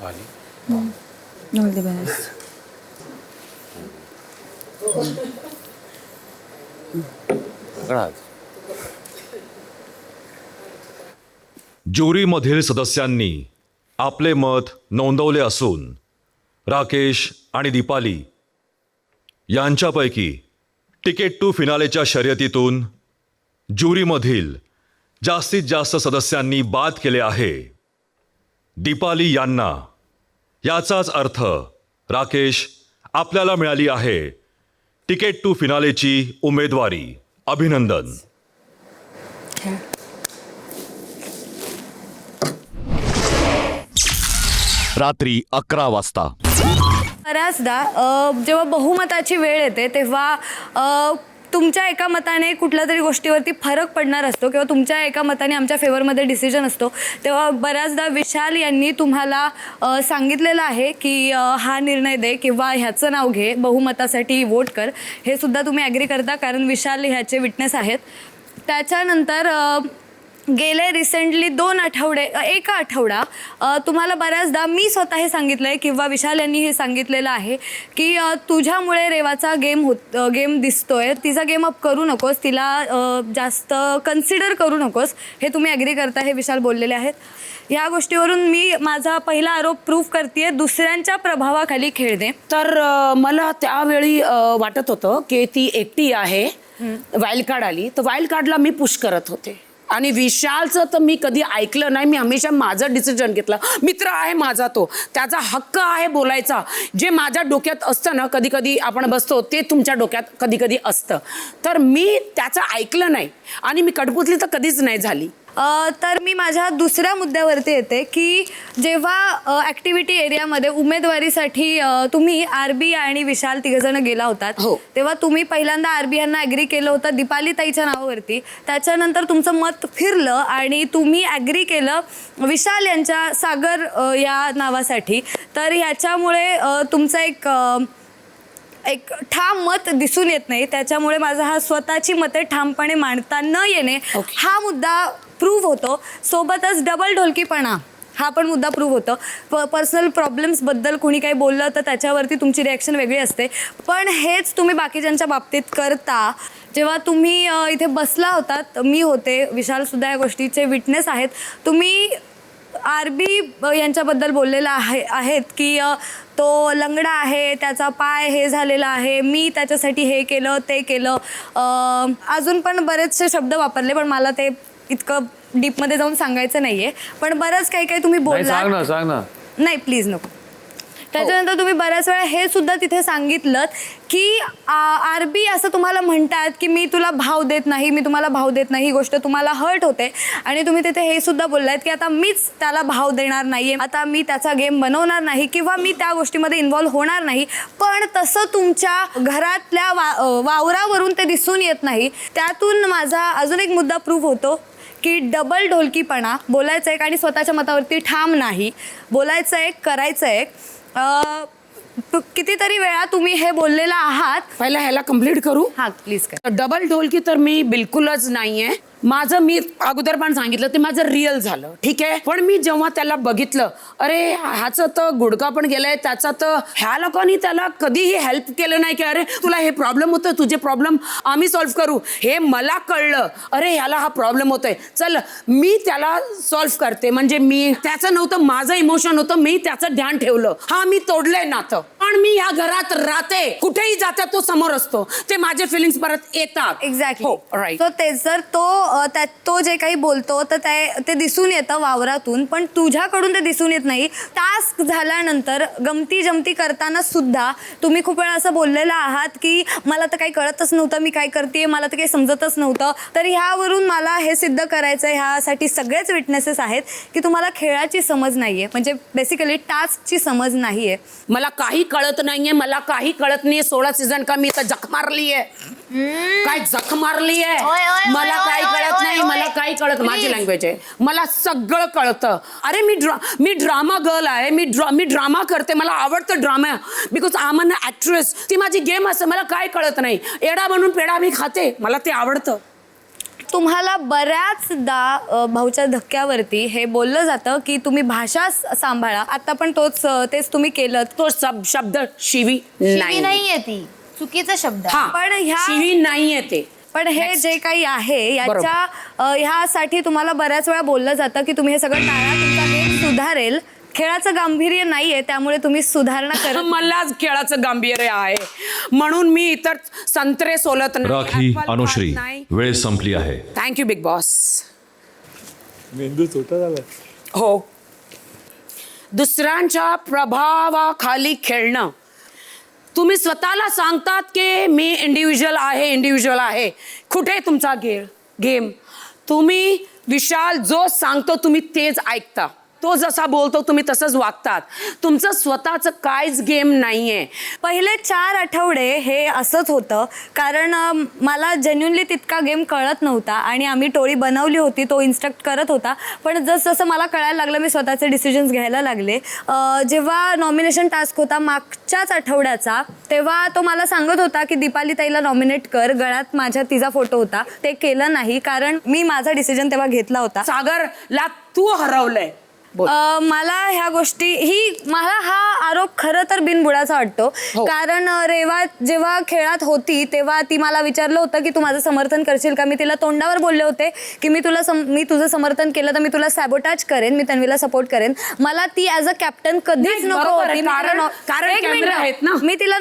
All the best. ज्युरीमधील सदस्यांनी आपले मत नोंदवले असून राकेश आणि दीपाली यांच्यापैकी तिकीट टू फिनालेच्या शर्यतीतून ज्युरीमधील जास्तीत जास्त सदस्यांनी बाद केले आहे. दीपाली यांना. याचाच अर्थ राकेश आपल्याला मिळाली आहे तिकीट टू फिनालेची उमेदवारी. अभिनंदन. रात्री 11 वाजता. बऱ्याचदा जेव्हा बहुमताची वेळ येते तेव्हा तुमच्या एका मताने कुठल्या तरी गोष्टीवरती फरक पडणार असतो किंवा तुमच्या एका मताने आमच्या फेवरमध्ये डिसिजन असतो. तेव्हा बऱ्याचदा विशाल यांनी तुम्हाला सांगितलेलं आहे की हा निर्णय दे किंवा ह्याचं नाव घे, बहुमतासाठी वोट कर. हे सुद्धा तुम्ही ॲग्री करता कारण विशाल ह्याचे विटनेस आहेत. त्याच्यानंतर गेले रिसेंटली 2 आठवडे, 1 आठवडा तुम्हाला बऱ्याचदा मी स्वतः हे सांगितलं आहे किंवा विशाल यांनी हे सांगितलेलं आहे की तुझ्यामुळे रेवाचा गेम दिसतोय, तिचा गेम अप करू नकोस, तिला जास्त कन्सिडर करू नकोस. हे तुम्ही ॲग्री करता, हे विशाल बोललेले आहेत. ह्या गोष्टीवरून मी माझा पहिला आरोप प्रूफ करते, दुसऱ्यांच्या प्रभावाखाली खेळणे. तर मला त्यावेळी वाटत होतं की ती एकटी आहे. वाईल्ड कार्ड आली तर वाईल्ड कार्डला मी पुश करत होते आणि विशालचं तर मी कधी ऐकलं नाही. मी हमेशा माझं डिसिजन घेतलं. मित्र आहे माझा, तो त्याचा हक्क आहे बोलायचा. जे माझ्या डोक्यात असतं ना, कधी कधी आपण बसतो ते तुमच्या डोक्यात कधी कधी असतं. तर मी त्याचं ऐकलं नाही आणि मी कठपुतली तर कधीच नाही झाली. तर मी माझ्या दुसऱ्या मुद्द्यावरती येते की जेव्हा ॲक्टिव्हिटी एरियामध्ये उमेदवारीसाठी तुम्ही आरबी आणि विशाल तिघजण गेला होतात, तेव्हा तुम्ही पहिल्यांदा आरबी यांना ॲग्री केलं होतं दीपाली ताईच्या नावावरती. त्याच्यानंतर तुमचं मत फिरलं आणि तुम्ही ॲग्री केलं विशाल यांच्या सागर या नावासाठी. तर ह्याच्यामुळे तुमचं एक ठाम मत दिसून येत नाही. त्याच्यामुळे माझा हा स्वतःची मते ठामपणे मांडता न येणे हा मुद्दा प्रूव्ह होतो. सोबतच डबल ढोलकीपणा हा पण मुद्दा प्रूव्ह होतो. पर्सनल प्रॉब्लेम्सबद्दल कोणी काही बोललं तर त्याच्यावरती तुमची रिॲक्शन वेगळी असते, पण हेच तुम्ही बाकीच्यांच्या बाबतीत करता. जेव्हा तुम्ही इथे बसला होतात, मी होते, विशालसुद्धा या गोष्टीचे विटनेस आहेत. तुम्ही आरबी यांच्याबद्दल बोललेला आहेत की तो लंगडा आहे, त्याचा पाय हे झालेला आहे, मी त्याच्यासाठी हे केलं ते केलं. अजून पण बरेचसे शब्द वापरले, पण मला ते इतकं डीपमध्ये जाऊन सांगायचं नाही आहे. पण बरंच काही काही तुम्ही बोलला. सांग ना. नाही प्लीज नको. त्याच्यानंतर तुम्ही बऱ्याच वेळा हे सुद्धा तिथे सांगितलं की आरबी असं तुम्हाला म्हणतात की मी तुला भाव देत नाही, मी तुम्हाला भाव देत नाही. ही गोष्ट तुम्हाला हर्ट होते आणि तुम्ही तिथे हे सुद्धा बोललात की आता मीच त्याला भाव देणार नाही आहे, आता मी त्याचा गेम बनवणार नाही किंवा मी त्या गोष्टीमध्ये इन्व्हॉल्व्ह होणार नाही. पण तसं तुमच्या घरातल्या वावरावरून ते दिसून येत नाही. त्यातून माझा अजून एक मुद्दा प्रूव्ह होतो की डबल ढोलकीपणा. बोलायचं एक आणि स्वतःच्या मतावरती ठाम नाही. बोलायचं एक, करायचं एक. कितीतरी वेळा तुम्ही हे बोललेला आहात. पहिला ह्याला कंप्लीट करू. हां प्लीज कर. डबल ढोलकी तर मी बिलकुलच नाहीये. माझं मी अगोदर पण सांगितलं ते माझं रिअल झालं, ठीक आहे. पण मी जेव्हा त्याला बघितलं, अरे ह्याचं तर गुडघा पण गेलाय, त्याचा तर ह्या लोकांनी त्याला कधीही हेल्प केलं नाही की अरे तुला हे प्रॉब्लेम होतं, तुझे प्रॉब्लेम आम्ही सॉल्व्ह करू. हे मला कळलं, अरे ह्याला हा प्रॉब्लेम होतोय, चल मी त्याला सॉल्व्ह करते. म्हणजे मी त्याचं नव्हतं, माझं इमोशन होतं, मी त्याचं ध्यान ठेवलं. हा मी तोडलंय नातं, पण मी ह्या घरात राहते, कुठेही जाते तो समोर असतो, ते माझे फिलिंग्स परत येतात. एक्झॅक्टली. हो राईट. तो तेच जर तो जे काही बोलतो तर ते दिसून येतं वावरातून, पण तुझ्याकडून ते दिसून येत नाही. टास्क झाल्यानंतर गमती जमती करताना सुद्धा तुम्ही खूप वेळा असं बोललेलं आहात की मला तर काही कळतच नव्हतं, मी काय करते मला तर काही समजतच नव्हतं. तर ह्यावरून मला हे सिद्ध करायचं आहे, ह्यासाठी सगळेच विटनेसेस आहेत की तुम्हाला खेळाची समज नाहीये, म्हणजे बेसिकली टास्कची समज नाहीये. मला काही कळत नाहीये, मला काही कळत नाहीये. 16 सीझन का मी तर जख मारली आहे, काय जख मारली आहे. मला काही कळत नाही, मला काही कळत. माझी लँग्वेज आहे, मला सगळं कळतं. अरे मी ड्रामा गर्ल आहे, मी ड्रामा करते, मला आवडतं drama because I am an actress. ती माझी गेम असते, मला काय कळत नाही. एडा बनून पेडा मी खाते, मला ते आवडतं. तुम्हाला बऱ्याचदा भाऊच्या धक्क्यावरती हे बोललं जातं की तुम्ही भाषा सांभाळा. आता पण तेच तुम्ही केलं. तो शब्द शिवी शिवी नाहीये ती, चुकीचा शब्द आहे. हा, पण शिवी नाहीये ते. पण हे जे काही आहे ह्यासाठी तुम्हाला बऱ्याच वेळा बोललं जातं की तुम्ही हे सगळं टाळा, तुमचा गेम सुधारेल. खेळाचं गांभीर्य नाहीये त्यामुळे तुम्ही सुधारणा करा. मलाच खेळाचं गांभीर्य आहे म्हणून मी इतर संत्रे सोलत राखी, अनुश्री, वेळ संपली आहे. Thank you big boss. मेंदू छोटा झाला. हो, दुसऱ्यांच्या प्रभावाखाली खेळणं. तुम्ही स्वतःला सांगतात की मी इंडिव्हिज्युअल आहे. कुठे तुमचा गेम? तुम्ही विशाल जो सांगतो तुम्ही तेच ऐकता. तो जसा बोलतो तुम्ही तसंच वागतात. तुमचं स्वतःचं काहीच गेम नाहीये. पहिले 4 आठवडे हे असंच होतं कारण मला जेन्युनली तितका गेम कळत नव्हता आणि आम्ही टोळी बनवली होती, तो इन्स्ट्रक्ट करत होता. पण जसं मला कळायला लागलं मी स्वतःचे डिसिजन्स घ्यायला लागले. जेव्हा नॉमिनेशन टास्क होता मागच्याच आठवड्याचा, तेव्हा तो मला सांगत होता की दीपाली ताईला नॉमिनेट कर. गळ्यात तिचा फोटो होता. ते केलं नाही कारण मी माझा डिसिजन तेव्हा घेतला होता. सागरला तू हरवलंय. मला ह्या मला हा आरोप खरं तर बिनबुडाचा वाटतो. कारण रेवा जेव्हा खेळात होती तेव्हा ती मला विचारलं होतं की तू माझं समर्थन करशील का. मी तिला तोंडावर बोलले होते की मी तुझं समर्थन केलं तर मी तुला सॅबोटाज करेन, मी तन्वीला सपोर्ट करेन. मला ती ॲज अ कॅप्टन कधीच नको होती. मी तिला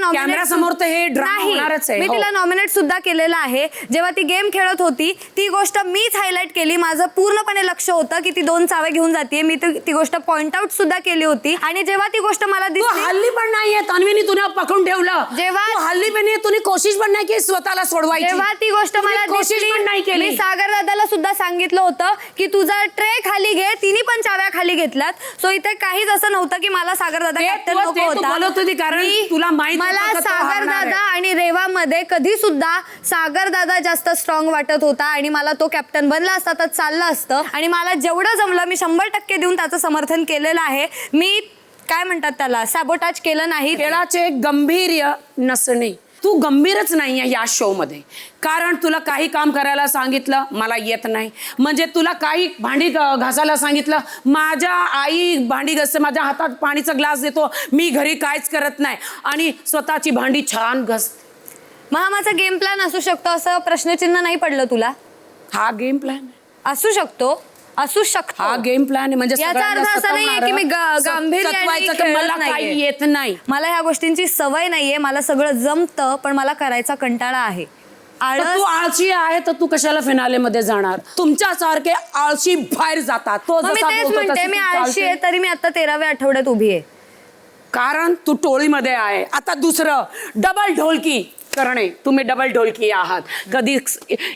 नॉमिनेट सुद्धा केलेलं आहे. जेव्हा ती गेम खेळत होती ती गोष्ट मीच हायलाइट केली. माझं पूर्णपणे लक्ष होतं की ती 2 चावे घेऊन जाते. मी ती गोष्ट पॉइंट आउट सुद्धा केली होती. आणि जेव्हा ती गोष्ट मला दिसली, हल्ली पण नाहीये तन्वीनी तुला पकडून ठेवलं. जेव्हा हल्ली पण तुम्ही कोशिश पण नाही की स्वतःला सोडवायची. जेव्हा ती गोष्ट मला दिसली पण नाही केली. मी सागर दादाला सुद्धा सांगितलं होतं की तुझा ट्रे खाली घे. तिने पण चाव्या खाली घेतल्यात. सो इथे काहीच असं नव्हतं की मला सागर दादा कॅप्टन नको होता. कारण तुला माहिती मला सागर दादा आणि रेवामध्ये कधी सुद्धा सागर दादा जास्त स्ट्रॉंग वाटत होता आणि मला तो कॅप्टन बनला असता तर चाललं असतं. आणि मला जेवढं जमलं मी 100% देऊन त्याचं समर्थन केलेलं आहे. मी काय म्हणतात त्याला सॅबोटाज केलं नाही. खेळाचे गंभीर्य नसणे. तू गंभीरच नाहीये या शो मध्ये. कारण तुला काही काम करायला सांगितलं मला येत नाही. म्हणजे तुला काही भांडी घासायला सांगितलं, माझ्या आई भांडी घासते, माझ्या हातात पाणीचा ग्लास देतो, मी घरी काहीच करत नाही आणि स्वतःची भांडी छान घासते. माझा गेम प्लॅन असू शकतो असं प्रश्नचिन्ह नाही पडलं तुला? हा गेम प्लॅन असू शकतो. हा गेम प्लॅन म्हणजे याचा अर्थ असा नाहीये की मी गांभीर्याने मला काही येत नाही. मला ह्या गोष्टींची सवय नाहीये. मला सगळं जमतं पण मला करायचा कंटाळा आहे. तू आळशी आहे तर तू कशाला फिनाले मध्ये जाणार? तुमच्यासारखे आळशी बाहेर जातात. तो मी तेच म्हणते मी आळशी आहे तरी मी आता 13व्या आठवड्यात उभी आहे. कारण तू टोळीमध्ये आहे. आता दुसरं डबल ढोलकी करणे. तुम्ही डबल ढोलकी आहात. कधी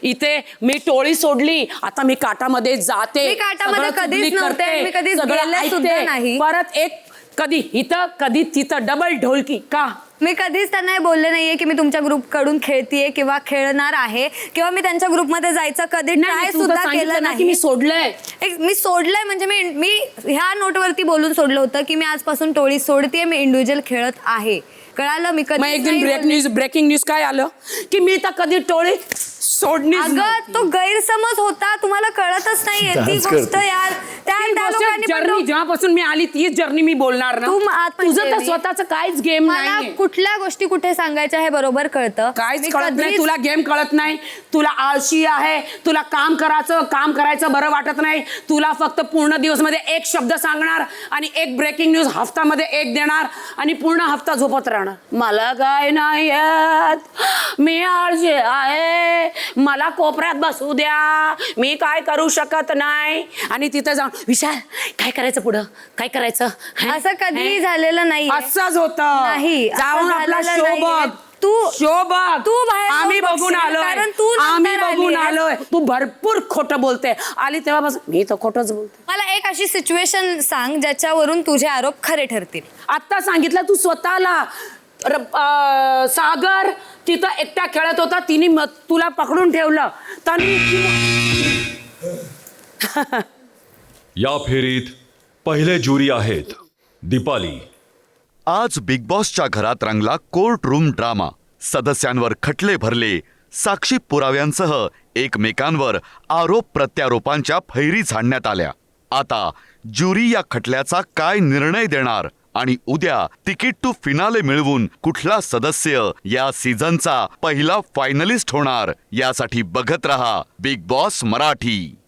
इथे मी टोळी सोडली, आता मी काटामध्ये जाते. मी काटामध्ये कधीच नव्हते. मी कधीच गेले सुद्धा नाही. परत एक कधी इथं कधी तिथं डबल ढोलकी का? मी कधीच त्यांना हे बोलले नाहीये की मी तुमच्या ग्रुप कडून खेळतीये किंवा खेळणार आहे किंवा मी त्यांच्या ग्रुपमध्ये जायचं कधी ट्राय सुद्धा केलं नाही. मी सोडलंय. मी सोडलंय म्हणजे मी ह्या नोटवरती बोलून सोडलं होतं की मी आजपासून टोळी सोडतीये, मी इंडिव्हिज्युअल खेळत आहे. कळालं? मी कधी एक दिन ब्रेकिंग न्यूज काय आलं की मी तर कधी टोळी सोडणी. अगं तो गैरसमज होता, तुम्हाला कळतच नाहीये ती गोष्ट यार. जर्नी जेव्हापासून मी आली तीच जर्नी मी बोलणार ना. तुझं तर स्वतःचं काहीच गेम नाही. कुठल्या गोष्टी कुठे सांगायच्या हे बरोबर कळतं. काहीच कळत नाही तुला. गेम कळत नाही. तुला आळशी आहे. तुला काम करायचं बरं वाटत नाही. तुला फक्त पूर्ण दिवस मध्ये एक शब्द सांगणार आणि एक ब्रेकिंग न्यूज हफ्त्यामध्ये एक देणार आणि पूर्ण हफ्ता झोपत राहणार. मला काय नाही येत, मी आळशी आहे, मला कोपऱ्यात बसू द्या, मी काय करू शकत नाही. आणि तिथं जाऊन विशाल काय करायचं पुढं, काय करायचं, असं कधीही झालेलं नाही. असंच होतं. नाही जाऊन आपला शो बघ. तू बाहेर आम्ही बघून आलोय. तू भरपूर खोटं बोलते. आली तेव्हापासून मी तर खोटंच बोलते. मला एक अशी सिच्युएशन सांग ज्याच्यावरून तुझे आरोप खरे ठरतील. आता सांगितलं तू स्वतःला. सागर तिथं एकटा खेळत होता, तिने तुला पकडून ठेवलं. या फेरीत पहिले ज्युरी आहेत दीपाली. आज बिग बॉसच्या घरात रंगला कोर्ट रूम ड्रामा. सदस्यांवर खटले भरले, साक्षी पुराव्यांसह एकमेकांवर आरोप प्रत्यारोपांच्या फैरी झाडण्यात आल्या. आता ज्युरी या खटल्याचा काय निर्णय देणार आणि उद्या तिकीट टू फिनाले मिळवून कुठला सदस्य या सीझनचा पहिला फायनलिस्ट होणार, यासाठी बघत रहा बिग बॉस मराठी.